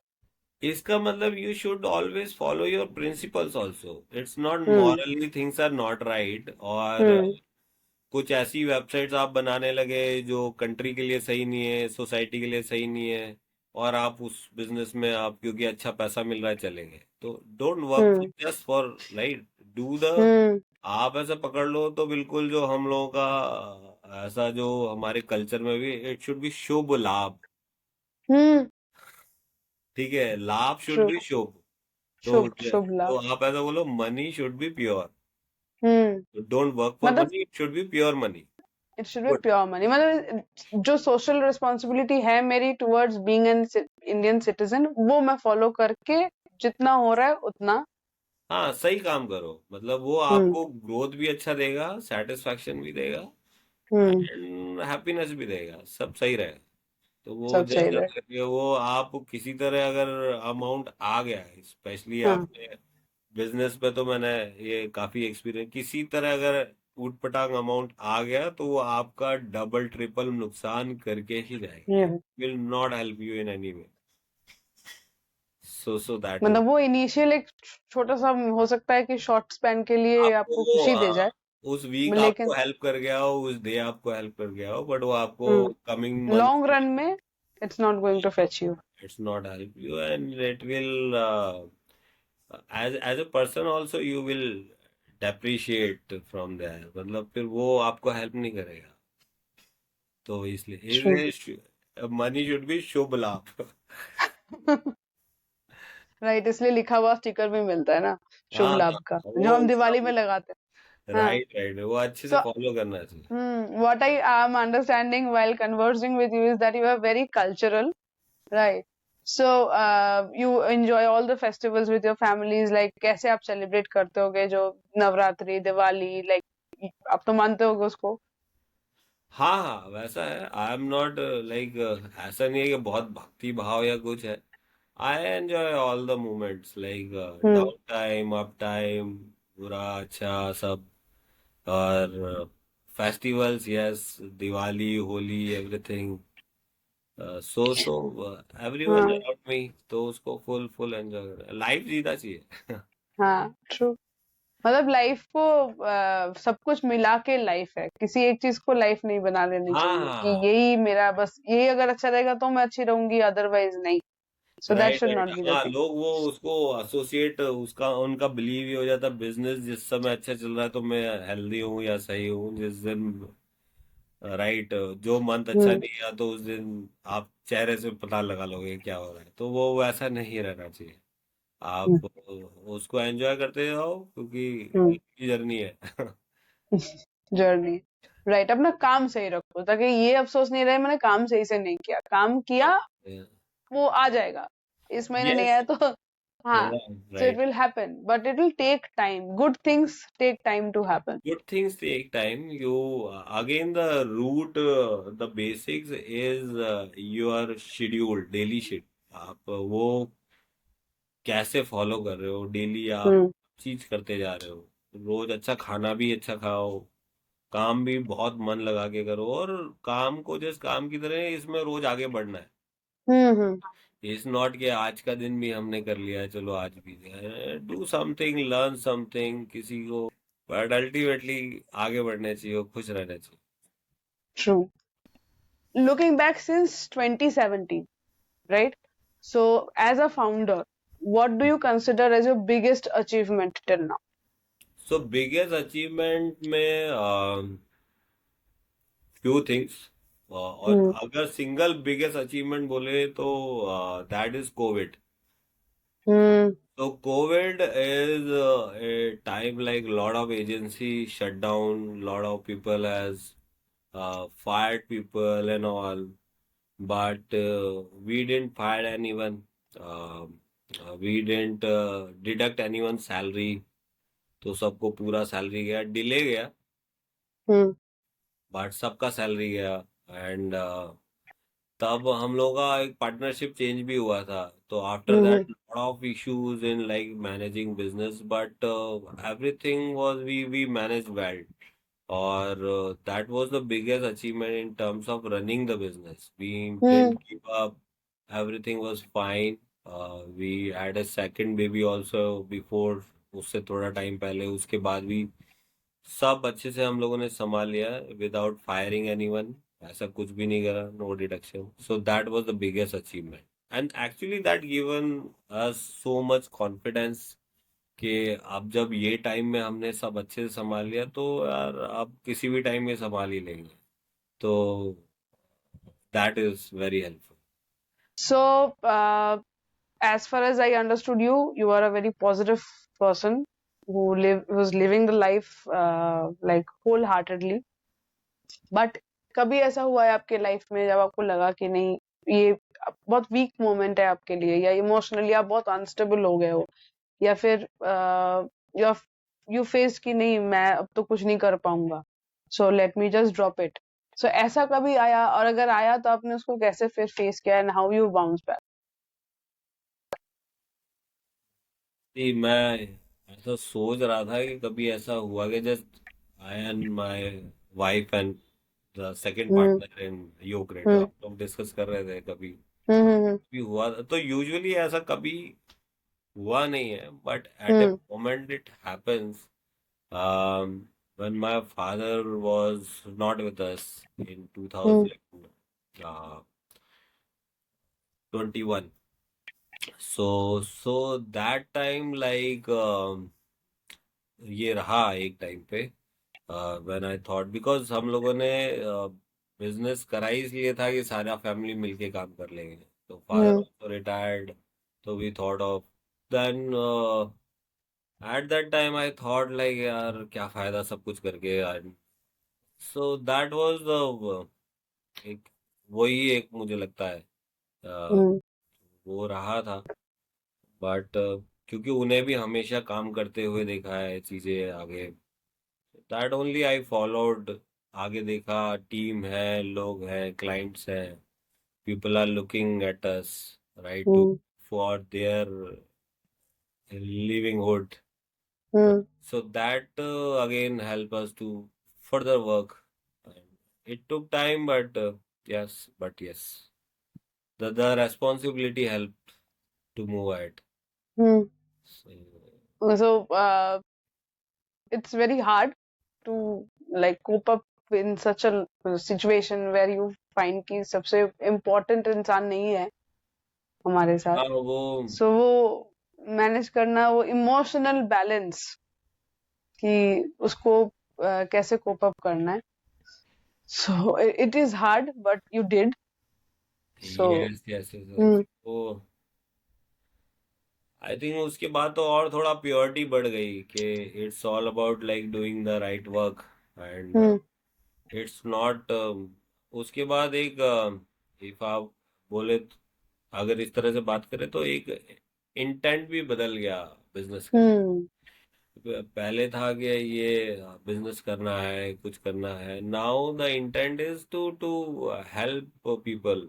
इसका मतलब you should always follow your principles also, it's not hmm. Morally things are not right. और हम्म। कुछ ऐसी वेबसाइट्स आप बनाने लगे जो कंट्री के लिए सही नहीं है, सोसाइटी के लिए सही नहीं है, और आप उस बिजनेस में आप क्योंकि अच्छा पैसा मिल रहा है चलेंगे, तो don't work hmm. Just for, right, do the, hmm. आप ऐसे पकड़ लो तो बिल्कुल जो हम लोगों का ऐसा जो हमारे कल्चर में भी, इट शुड बी शुभ लाभ, हम्म। ठीक है, लाभ शुड शुभ। बी शुभ। तो शुभ शुभ लाभ। आप ऐसा बोलो, money should be pure, hmm. Don't work for मतलब money, it should be pure money. It should be pure money, मतलब जो सोशल रिस्पॉन्सिबिलिटी है मेरी towards being an Indian citizen, वो मैं फॉलो करके जितना हो रहा है उतना। हाँ, सही काम करो, मतलब वो हम्म। आपको ग्रोथ भी अच्छा देगा, सेटिस्फैक्शन भी देगा, हम्म। एंड हैप्पीनेस भी देगा, सब सही रहेगा। तो वो सब सही जस्ट रहे। अगर वो आप किसी तरह अगर अमाउंट आ गया है, स्पेशली हाँ। आपने बिजनेस पे, तो मैंने ये काफी एक्सपीरियंस, किसी तरह अगर ऊट पटांग अमाउंट आ गया तो वो आपका डबल ट्रिपल नुकसान करके ही जाएगा, ये will not help you in any way, so that is, मतलब वो इनिशियल एक छोटा सा हो सकता है कि शॉर्ट स्पैन के लिए आपको आपको वो खुशी दे जाए, उस वीक लेकिन आपको हेल्प कर गया हो, उस डे आपको हेल्प कर गया हो, बट वो आपको कमिंग लॉन्ग मंथ, रन में it's not going to fetch you. It's not help you, and it will, as a person also you will depreciate from there, मतलब फिर वो आपको हेल्प नहीं करेगा। तो ट्रू। इसलिए मनी शुड बी शुभ लाभ। राइट, इसलिए लिखा हुआ स्टिकर भी मिलता है ना, शुभ हाँ, लाभ का, जो वो हम दिवाली में सब, लगाते हैं। हाँ। राइट राइट, वो अच्छे से So, फॉलो करना चाहिए। what I am understanding while conversing with you is that you are very cultural, right? So, you enjoy all the festivals with your families. Like, कैसे आप celebrate करते होगे जो नवरात्रि, दिवाली, like आप तो मानते होगे उसको? हाँ हाँ, वैसा है, आई एम नॉट लाइक, ऐसा नहीं है कि बहुत भक्ति भाव या कुछ है। I enjoy all the moments, like hmm. Down time, up time, बुरा अच्छा सब। और festivals, yes, Diwali, Holi, everything, so everyone हाँ अराउंड मी, तो उसको फुल फुल एंजॉय, लाइफ जीना चाहिए। हाँ ट्रू। मतलब लाइफ को सब कुछ मिला के लाइफ है, किसी एक चीज को लाइफ नहीं बना लेनी हाँ चाहिए कि हाँ, यही मेरा, बस यही अगर अच्छा रहेगा तो मैं अच्छी रहूंगी, अदरवाइज नहीं। So that right should write, not be the हाँ, थिंग। लोग वो उसको एसोसिएट, उसका उनका बिलीव ही हो जाता, बिजनेस जिस समय अच्छा चल रहा है तो मैं हेल्दी हूँ या सही हूँ, जिस दिन, राइट, जो मंथ अच्छा हम्म। नहीं गया तो उस दिन आप चेहरे से पता लगा लोगे क्या हो रहा है, तो वो वैसा नहीं रहना चाहिए। आप उसको एंजॉय करते जाओ, क्योंकि जर्नी है। जर्नी। राइट, अपना काम सही रखो ताकि ये अफसोस नहीं रहे मैंने काम सही से नहीं किया, काम किया वो आ जाएगा। इस महीने नहीं Yes, आया तो हाँ, yeah, so it right. will happen, but it will take time. Good things take time to happen. Good things take time. You again the root, the basics is your schedule, daily schedule. आप वो कैसे फॉलो कर रहे हो, डेली आप Hmm. चीज करते जा रहे हो, रोज अच्छा खाना भी अच्छा खाओ, काम भी बहुत मन लगा के करो, और काम को जस्ट काम की तरह इसमें रोज आगे बढ़ना है। Hmm. इट्स नॉट कि आज का दिन भी हमने कर लिया है, चलो आज भी डू समथिंग, लर्न समथिंग किसी को, बट अल्टीमेटली आगे बढ़ना चाहिए, खुश रहना चाहिए। True. Looking back since 2017, right? So, as a founder, what do you consider as your biggest achievement till now? So biggest achievement में फ्यू थिंग्स, और Hmm. अगर सिंगल बिगेस्ट अचीवमेंट बोले तो that is Covid. Hmm. So COVID is a time like lot of agency shut down, lot of people has fired people and all, but we didn't fire anyone. We didn't deduct anyone's salary. तो सबको पूरा सैलरी गया, डिले गया, Hmm. बट सबका सैलरी गया। एंड तब हम लोग का एक पार्टनरशिप चेंज भी हुआ था। तो after Hmm. That lot of issues in like managing business, but everything was we manage well. और that was the biggest achievement in terms of running the business. We Hmm. Didn't give up, everything was fine. We had a second baby also before, उससे थोड़ा टाइम पहले, उसके बाद भी सब अच्छे से हम लोगों ने संभाल लिया विदाउट फायरिंग एनीवन। ऐसा कुछ भी नहीं करा, no deduction. So that was the biggest achievement, and actually that given us so much confidence कि अब जब ये टाइम में हमने सब अच्छे से संभाल लिया, तो यार अब किसी भी टाइम में संभाल ही लेंगे। तो that is very helpful. So, as far as I understood you, you are a very positive person who's living the life like wholeheartedly. But कभी ऐसा हुआ है आपके लाइफ में जब आपको लगा कि नहीं, ये बहुत वीक मोमेंट है आपके लिए, या इमोशनली आप बहुत अनस्टेबल हो गए हो, या फिर यू यू फेस कि नहीं मैं अब तो कुछ नहीं कर पाऊंगा, so let me just drop it. So ऐसा कभी आया, और अगर आया तो आपने उसको कैसे फिर फेस किया, and how you bounce back? जी, मैं ऐसा सोच रहा था कि कभी ऐसा हुआ कि just I and my wife and the second hmm. Partner in योगरेट, हम्म। हम लोग डिस्कस कर रहे थे कभी हम्म। भी हुआ तो यूजुअली ऐसा कभी हुआ नहीं है, but at A hmm. Moment it happens. When my father was not with us in hmm. 2021, so that time like ये रहा एक टाइम पे, व्हेन आई थॉट, बिकॉज हम लोगों ने बिजनेस करा ही इसलिए था कि सारा फैमिली मिलके काम कर लेंगे। तो फादर हम्म। ऑल्सो रिटायर्ड, तो we thought of then at that time I thought like यार क्या फायदा सब कुछ करके यार। सो दैट वाज द एक, वही एक मुझे लगता है हम्म। वो रहा था। बट क्योंकि उन्हें भी हमेशा काम करते हुए देखा है, चीजें आगे, दैट ओनली आई फॉलोड। आगे देखा, टीम है, लोग हैं, क्लाइंट्स हैं, people are looking at us, right, to hmm. For their livelihood. Hmm. So that again help us to further work. And it took time, but yes, the responsibility helped to move ahead. Hmm. So, So it's very hard to like cope up in such a situation where you find कि सबसे important इंसान नहीं है हमारे साथ, हाँ वो, सो वो मैनेज करना, वो इमोशनल बैलेंस कि उसको कैसे कोप अप करना है, so it is hard but you did. So yes, yes, yes, yes. वो आई थिंक उसके बाद तो और थोड़ा प्योरिटी बढ़ गई कि it's all about like doing the right work, and it's not, उसके बाद एक, इफ आप बोले, अगर इस तरह से बात करें तो एक इंटेंट भी बदल गया बिजनेस का। हम्म पहले था कि ये बिजनेस करना है, कुछ करना है। Now the intent is to help people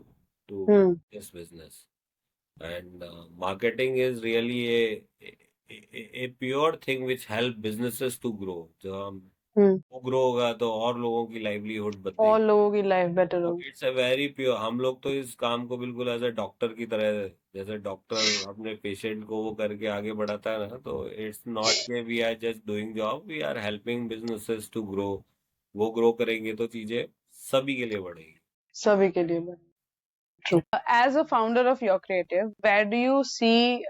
to hmm this business. And marketing is really a pure thing which help businesses to grow. जो हम हम्म वो ग्रो होगा तो और लोगों की लाइवलीहुड बदलेगी। और लोगों की लाइफ बेटर तो होगी। It's a very pure. हम लोग तो इस काम को बिल्कुल एज अ डॉक्टर की तरह, जैसे डॉक्टर अपने पेशेंट को वो करके आगे बढ़ाता है ना, तो इट्स नॉट के we are just doing job, we are helping businesses to grow. वो ग्रो करेंगे तो चीजें सभी के लिए बढ़ेगी। सभी के लिए better. True. As a founder of Your Creative, where do you see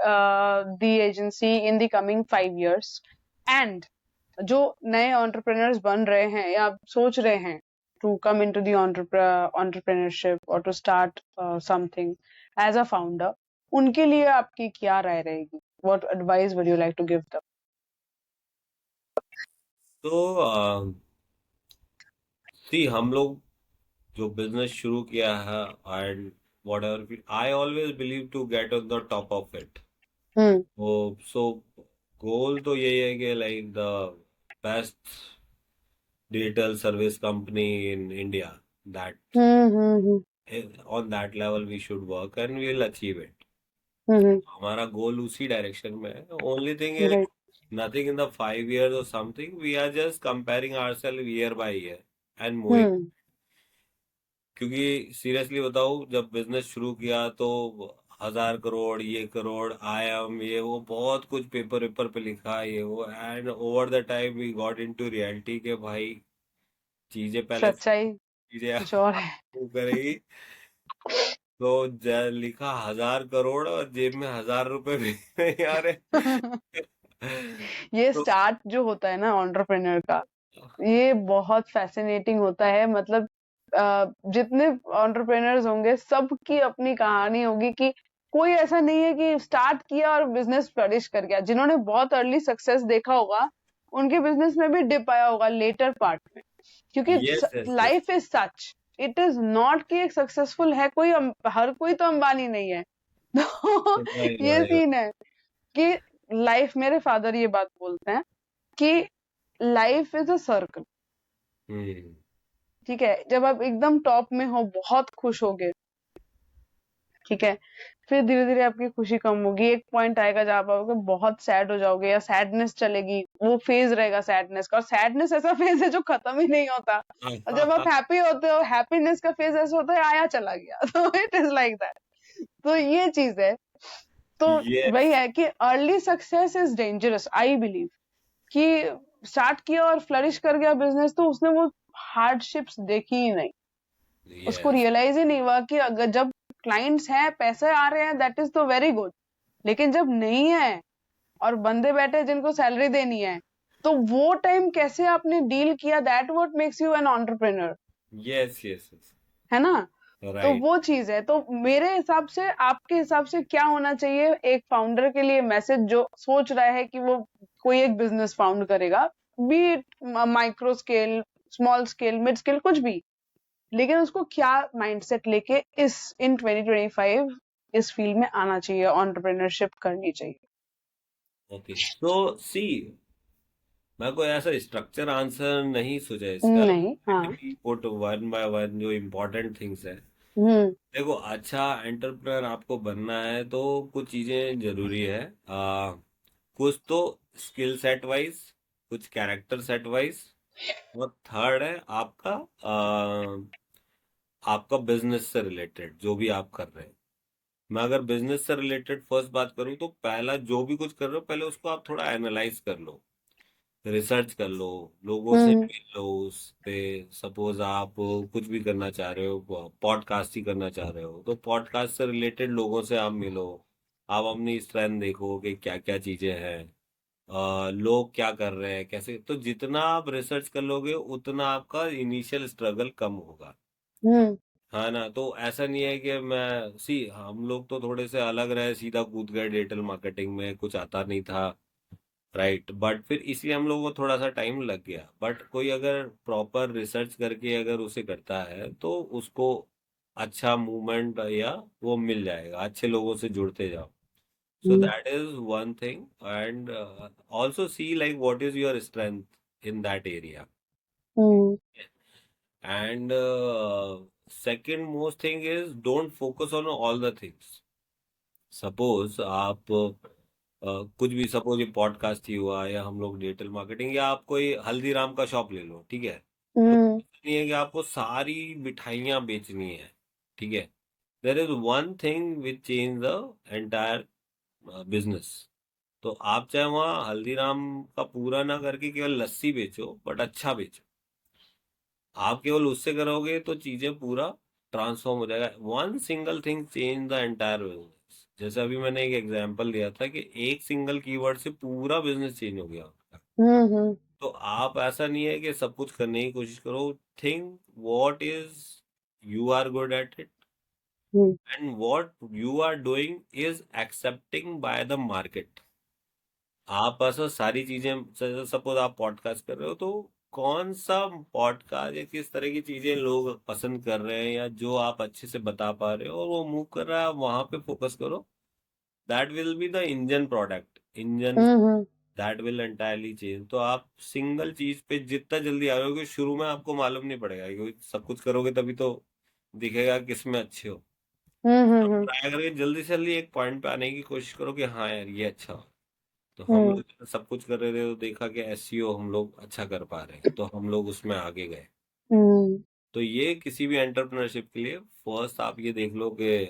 the agency in the coming 5 years? And जो नए entrepreneurs बन रहे हैं या सोच रहे हैं to come into the entrepreneurship or to start something as a founder, उनके लिए आपकी क्या राय रहेगी? What advice would you like to give them? तो सी हम लोग जो बिजनेस शुरू किया है, and whatever, I always believe to get on the top of it. Hmm वो सो गोल तो यही है कि like the best digital service company in India, that hmm on that level we should work and we will achieve it. हम्म हमारा गोल उसी डायरेक्शन में है। Only thing is right nothing in the 5 years or something, we are just comparing ourselves year by year and moving। हम्म क्योंकि सीरियसली बताऊं, जब बिजनेस शुरू किया तो 1,000 करोड़, ये करोड़, आयाम, ये वो बहुत कुछ पेपर पेपर पे लिखा, ये वो, and over the time we got into reality के भाई चीजें पहले सच्चाई चीजें कुछ और है। वो करेगी। तो लिखा 1,000 करोड़ और जेब में 1,000 रुपए भी नहीं आ रहे। ये तो स्टार्ट जो होता है ना एंटरप्रेन्योर का, ये बहुत फैसिनेटिंग होता है। मतलब जितने एंटरप्रेन्योर्स होंगे सबकी अपनी कहानी होगी कि कोई ऐसा नहीं है कि स्टार्ट किया और बिजनेस फ्लरिश कर गया। जिन्होंने बहुत अर्ली सक्सेस देखा होगा उनके बिजनेस में भी डिप आया होगा लेटर पार्ट में, क्योंकि yes yes yes. Life is such. It is not कि एक सक्सेसफुल है कोई, हर कोई तो अंबानी नहीं है। तो राइट ये राइट। सीन है कि लाइफ, मेरे फादर ये बात बोलते हैं कि लाइफ इज अ सर्कल। हम्म। ठीक है, जब आप एकदम टॉप में हो, बहुत खुश होगे, ठीक है, फिर धीरे धीरे आपकी खुशी कम होगी। एक पॉइंट आएगा जहां आप आओगे बहुत सैड हो जाओगे या सैडनेस चलेगी, वो फेज रहेगा सैडनेस का। और सैडनेस ऐसा फेज है जो खत्म ही नहीं होता। और जब आप हैप्पी होते हो, हैप्पीनेस का फेज ऐसा होता है आया चला गया। तो इट इज लाइक दैट। तो ये चीज है। तो यस वही है कि early success is dangerous, I believe. कि स्टार्ट किया और फ्लरिश कर गया बिजनेस, तो उसने वो हार्डशिप्स देखी ही नहीं। उसको यस। रियलाइज ही नहीं हुआ कि अगर जब क्लाइंट्स हैं, पैसे आ रहे हैं, दैट इज तो वेरी गुड। लेकिन जब नहीं है और बंदे बैठे हैं जिनको सैलरी देनी है, तो वो टाइम कैसे आपने डील किया, that what makes you an entrepreneur. Yes yes yes. है ना? तो राइट। वो चीज है। तो मेरे हिसाब से, आपके हिसाब से क्या होना चाहिए एक फाउंडर के लिए मैसेज, जो सोच रहा है कि वो कोई एक बिजनेस फाउंड करेगा, B it micro scale, small scale, mid scale, कुछ भी, लेकिन उसको क्या माइंडसेट लेके इस इन 2025 इस फील्ड में आना चाहिए, एंटरप्रेन्योरशिप करनी चाहिए? ओके सो सी, मैं कोई ऐसा स्ट्रक्चर आंसर नहीं सोचा इसका। नहीं, हाँ। पुट वन बाय वन जो इम्पोर्टेंट थिंग्स है। हम्म देखो, अच्छा एंटरप्रेन्योर आपको बनना है तो कुछ चीजें जरूरी है। कुछ तो स्किल सेट वाइज, कुछ कैरेक्टर सेट वाइज, और थर्ड है आपका आपका बिजनेस से रिलेटेड जो भी आप कर रहे हैं। मैं अगर बिजनेस से रिलेटेड फर्स्ट बात करूं तो पहला जो भी कुछ कर रहे हो पहले उसको आप थोड़ा एनालाइज कर लो, रिसर्च कर लो, लोगों से हम्म मिल लो उस पे। सपोज आप कुछ भी करना चाह रहे हो, पॉडकास्ट ही करना चाह रहे हो, तो पॉडकास्ट से रिलेटेड लोगों से आप मिलो। आप अपनी स्ट्रेंथ देखो कि क्या क्या चीजें हैं, लोग क्या कर रहे हैं, कैसे। तो जितना आप रिसर्च कर लोगे उतना आपका इनिशियल स्ट्रगल कम होगा। हम्म हाँ ना, तो ऐसा नहीं है कि मैं सी हम लोग तो थोड़े से अलग रहे, सीधा कूद गए डिजिटल मार्केटिंग में, कुछ आता नहीं था। राइट, बट फिर इसलिए हम लोग को थोड़ा सा टाइम लग गया। बट कोई अगर प्रॉपर रिसर्च करके अगर उसे करता है तो उसको अच्छा मूवमेंट या वो मिल जाएगा, अच्छे लोगों से जुड़ते जाओ. So hmm that is one thing, and also see like what is your strength in that area. Hmm And second most thing is don't focus on all the things. Suppose आप कुछ भी, सपोज ये पॉडकास्ट ही हुआ या हम लोग डिजिटल मार्केटिंग, या आप कोई हल्दीराम का शॉप ले लो, ठीक है. तो हम्म नहीं है कि आपको सारी मिठाइयाँ बेचनी है, ठीक है. There is one thing which change the entire business. तो आप चाहे वहाँ हल्दीराम का पूरा ना करके केवल लस्सी बेचो, बट अच्छा बेचो. आप केवल उससे करोगे तो चीजें पूरा ट्रांसफॉर्म हो जाएगा. One single thing change the entire business. जैसे अभी मैंने एक एग्जांपल दिया था कि एक सिंगल कीवर्ड से पूरा बिजनेस चेंज हो गया आपका. हम्म तो आप ऐसा नहीं है कि सब कुछ करने की कोशिश करो. Think what is you are good at it, hmm and what you are doing is accepting by the market. आप ऐसा सारी चीजें, सपोज आप पॉडकास्ट कर रहे हो, तो कौन सा पॉडकास्ट या किस तरह की चीजें लोग पसंद कर रहे हैं, या जो आप अच्छे से बता पा रहे हो और वो मूव कर रहा है, आप वहां पे फोकस करो. That will be the engine product, engine hmm that will entirely change. तो आप सिंगल चीज पे जितना जल्दी आ रहे हो, शुरू में आपको मालूम नहीं पड़ेगा, क्योंकि सब कुछ करोगे तभी तो दिखेगा किस में अच्छे हो. अब हम्म ट्राई करके जल्दी से जल्दी एक पॉइंट पे आने की कोशिश करो कि हाँ यार ये अच्छा हो. तो हम हम्म लोग सब कुछ कर रहे थे, तो देखा कि एसईओ हम लोग अच्छा कर पा रहे हैं, तो हम लोग उसमें आगे गए. हम्म तो ये किसी भी एंटरप्रेन्योरशिप के लिए फर्स्ट आप ये देख लो कि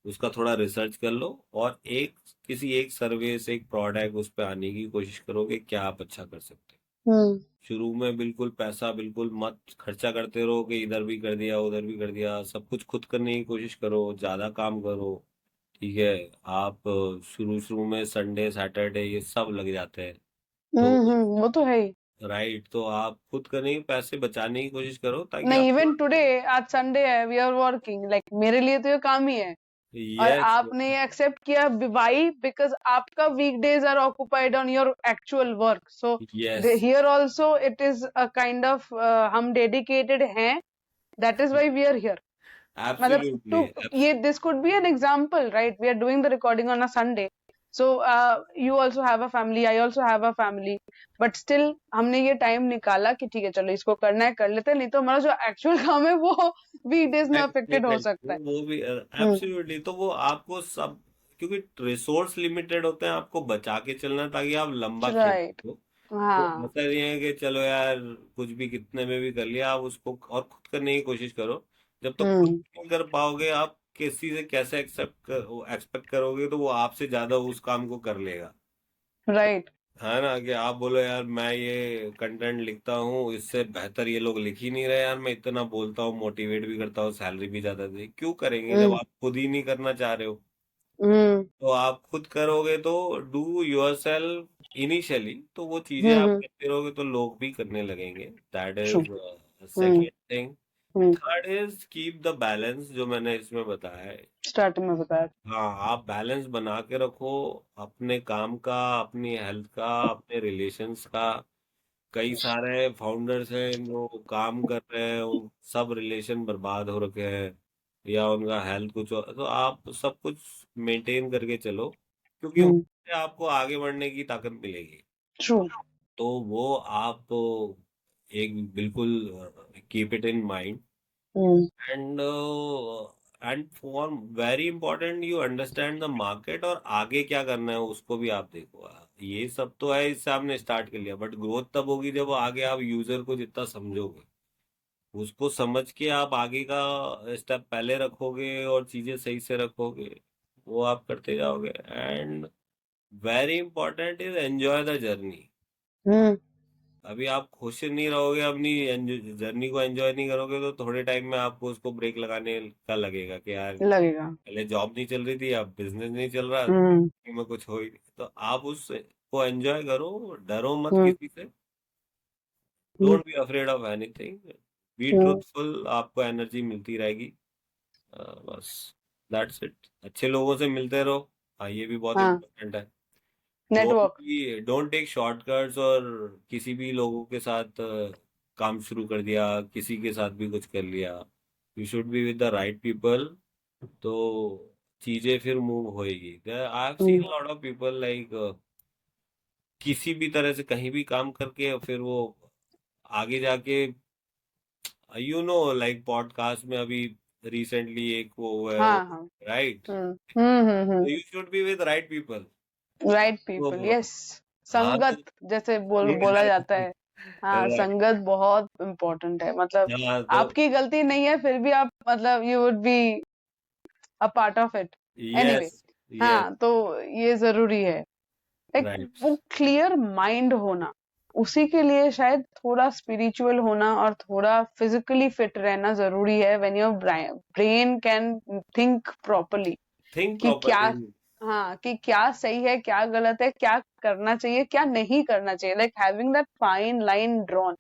उसका थोड़ा रिसर्च कर लो, और एक किसी एक सर्विस, एक प्रोडक्ट उस पर आने की कोशिश करो कि क्या आप अच्छा कर सकते हैं. हम्म शुरू में बिल्कुल पैसा बिल्कुल मत खर्चा करते रहो कि इधर भी कर दिया उधर भी कर दिया. सब कुछ खुद करने की कोशिश करो, ज्यादा काम करो, ठीक है. आप शुरू शुरू में संडे सैटरडे ये सब लग जाते हैं. तो वो तो है ही. राइट, तो आप खुद करने के पैसे बचाने की कोशिश करो ताकि नहीं, आप इवन थोड़ा. टुडे, आज संडे है, वी आर वर्किंग, लाइक मेरे लिए तो ये काम ही है. और यस. आपने ये एक्सेप्ट किया, वाई? बिकॉज आपका weekdays are occupied on your actual work, so yes. Here also it is a kind of, हम डेडिकेटेड हैं, that is why we are here. मतलब एब्सोल्युटली. टू, ये this could be an example, right? We are doing the recording on a Sunday, so you also have a family, I also have a family, but still हमने ये टाइम निकाला कि ठीक है चलो इसको करना है, कर लेते हैं, नहीं तो हमारा जो एक्चुअल काम है वो वीकडेज में अफेक्टेड हो सकता है. वो भी हम्म एब्सोल्युटली. तो वो आपको सब, क्योंकि रिसोर्स लिमिटेड होते हैं, आपको बचा के चलना है ताकि आप लंबा खेल राइट. सको. तो हाँ. ऐसा नहीं है कि चलो यार कुछ भी कितने में भी कर लिया, आप उसको और खुद करने की कोशिश करो. जब तक खुद हम्म नहीं कर पाओगे, आप किसी से कैसे एक्सपेक्ट करोगे, तो वो आपसे ज्यादा उस काम को कर लेगा. राइट. है ना, कि आप बोलो यार मैं ये कंटेंट लिखता हूँ, इससे बेहतर ये लोग लिख ही नहीं रहे यार, मैं इतना बोलता हूँ, मोटिवेट भी करता हूँ, सैलरी भी ज्यादा दे, क्यों करेंगे जब हम्म आप खुद ही नहीं करना चाह रहे हो. हम्म तो आप खुद करोगे तो डू योर सेल्फ इनिशियली, तो वो चीजें आप हम्म. करते रहोगे तो लोग भी करने लगेंगे. That true. Is hmm second thing. Hmm. Third is keep the balance, जो मैंने इसमें बताया है. स्टार्टिंग में बताया. हाँ, आप बैलेंस बना के रखो, अपने काम का, अपनी हेल्थ का, अपने रिलेशंस का. कई सारे फाउंडर्स हैं जो काम कर रहे हैं, उन सब रिलेशन बर्बाद हो रखे हैं, या उनका हेल्थ कुछ तो आप सब कुछ मेंटेन करके चलो, क्योंकि हम्म. उससे आपको आगे बढ़ने की ताकत मिलेगी. ट्रू. तो वो आप एक बिल्कुल keep it in mind. Hmm and and for very important, you understand the market, और आगे क्या करना है उसको भी आप देखो. ये सब तो है, इससे आपने स्टार्ट कर लिया, बट ग्रोथ तब होगी जब आगे आप यूजर को जितना समझोगे, उसको समझ के आप आगे का स्टेप पहले रखोगे और चीजें सही से रखोगे, वो आप करते जाओगे. And very important is enjoy the journey. Hmm. अभी आप खुश नहीं रहोगे, अपनी जर्नी को एंजॉय नहीं करोगे, तो थोड़े टाइम में आपको उसको ब्रेक लगाने का लगेगा कि यार लगेगा. पहले जॉब नहीं चल रही थी, अब बिजनेस नहीं चल रहा, हम्म में कुछ हो ही नहीं. तो आप उस को एंजॉय करो, डरो मत हम्म किसी से. Hmm don't be afraid of anything. Be hmm. Truthful, आपको एनर्जी मिलती रहेगी. बस दैट्स इट. अच्छे लोगों से मिलते रहो. हाँ, ये भी बहुत हाँ. इम्पोर्टेंट है. नेटवर्क. डोंट टेक शॉर्टकट्स, और किसी भी लोगों के साथ काम शुरू कर दिया, किसी के साथ भी कुछ कर लिया, you should be with the right people, तो चीजें फिर मूव होएगी। I have seen lot of people like किसी भी तरह से कहीं भी काम करके फिर वो आगे जाके लाइक पॉडकास्ट में अभी रिसेंटली एक वो हुआ है, हाँ हाँ। राइट? हम्म। तो you should be with right people. Right people, तो यस। हाँ तो संगत जैसे बोला जाता exactly, है। हाँ, right. संगत बहुत इम्पोर्टेंट है, मतलब हाँ तो आपकी गलती नहीं है फिर भी आप, मतलब you would be a part of it yes, anyway. Yes, हाँ, तो ये जरूरी है, एक राइट। वो क्लियर माइंड होना। उसी के लिए शायद थोड़ा स्पिरिचुअल होना और थोड़ा फिजिकली फिट रहना जरूरी है, when your brain can think properly think कि क्या, प्रॉपरली। हाँ, कि क्या सही है, क्या गलत है, क्या करना चाहिए, क्या नहीं करना चाहिए, like having that fine line drawn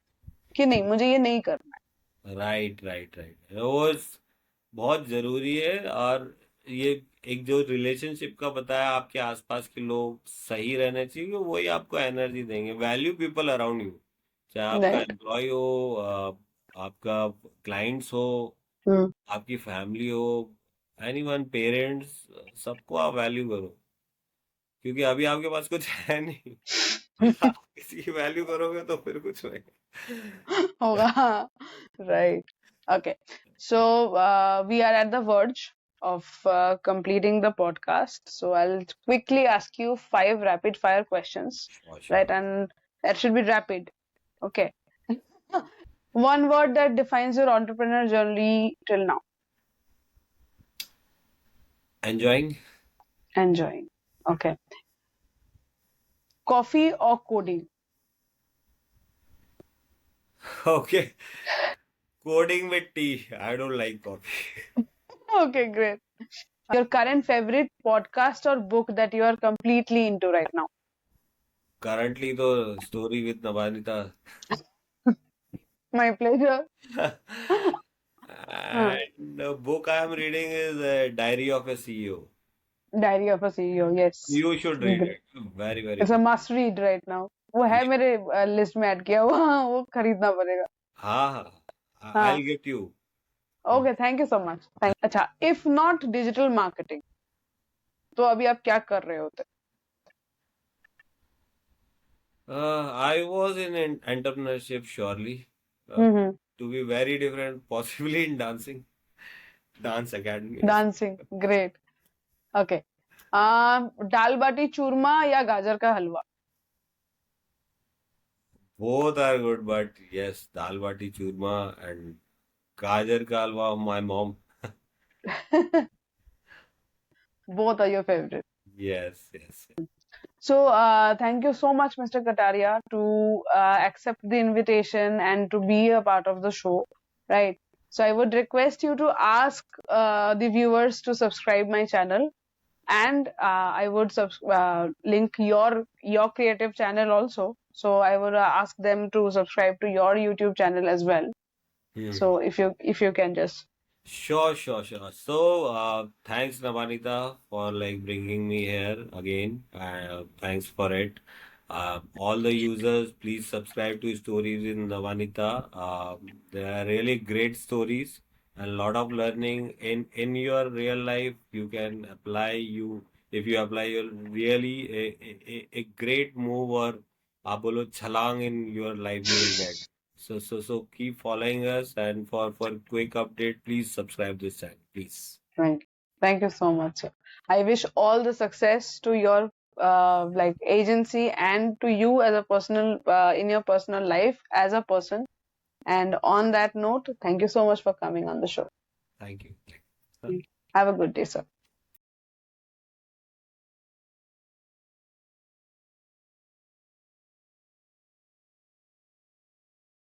कि नहीं, मुझे ये नहीं करना राइट, राइट, राइट, वो बहुत जरूरी है। और ये एक जो रिलेशनशिप का बताया, आपके आसपास के लोग सही रहने चाहिए, क्योंकि वही आपको एनर्जी देंगे। वैल्यू पीपल अराउंड यू, चाहे है, आपका राइट। एम्प्लॉय हो, आपका क्लाइंट्स हो, हम्म। आपकी फैमिली हो, एनीवन, पेरेंट्स, सबको आप वैल्यू करो, क्योंकि अभी आपके पास कुछ है नहीं। आप किसी की वैल्यू करोगे तो फिर कुछ होगा। होगा, right. Okay, so we are at the verge of completing the podcast, so I'll quickly ask you 5 rapid fire questions, sure, right? Sure. And that should be rapid. Okay. One word that defines your entrepreneur journey till now. Enjoying. Enjoying. Okay. Coffee or coding? Okay, coding with T. I don't like coffee. Okay, great. Your current favorite podcast or book that you are completely into right now? Currently तो story with Navanita. My pleasure. Huh. And book I am reading is diary of a CEO. Diary of a CEO. Yes. You should read Great. It, very very It's a good. must read right now. वो है मेरे लिस्ट में ऐड किया हुआ, वो खरीदना पड़ेगा। हाँ, हाँ, आई हाँ। Will get you. Okay, thank you so much. अच्छा, इफ नॉट डिजिटल मार्केटिंग, तो अभी आप क्या कर रहे होते? I was in entrepreneurship surely, hmm. to be very different, possibly in dancing, dance academy or dancing, great. Okay, dal baati churma या गाजर का हलवा? both are good, but yes, dal bati churma and gajar ka halwa, my mom. Both are your favorite. Yes, yes. So, thank you so much, Mr. Kataria, to accept the invitation and to be a part of the show, right? So, I would request you to ask the viewers to subscribe my channel, and I would link your creative channel also. So, I would ask them to subscribe to your YouTube channel as well. Hmm. So, if you can just. Sure, sure, sure. So, thanks Navanita for like bringing me here again. Thanks for it. All the users, please subscribe to Stories in Navanita. They are really great stories and lot of learning in your real life. You can apply you if you apply your really a great move, or आप बोलो छलांग in your life you will get. So keep following us, and for quick update, please subscribe this channel, please. Thank you so much, sir. I wish all the success to your like agency and to you as a personal in your personal life as a person. And on that note, thank you so much for coming on the show. Thank you. Have a good day, sir.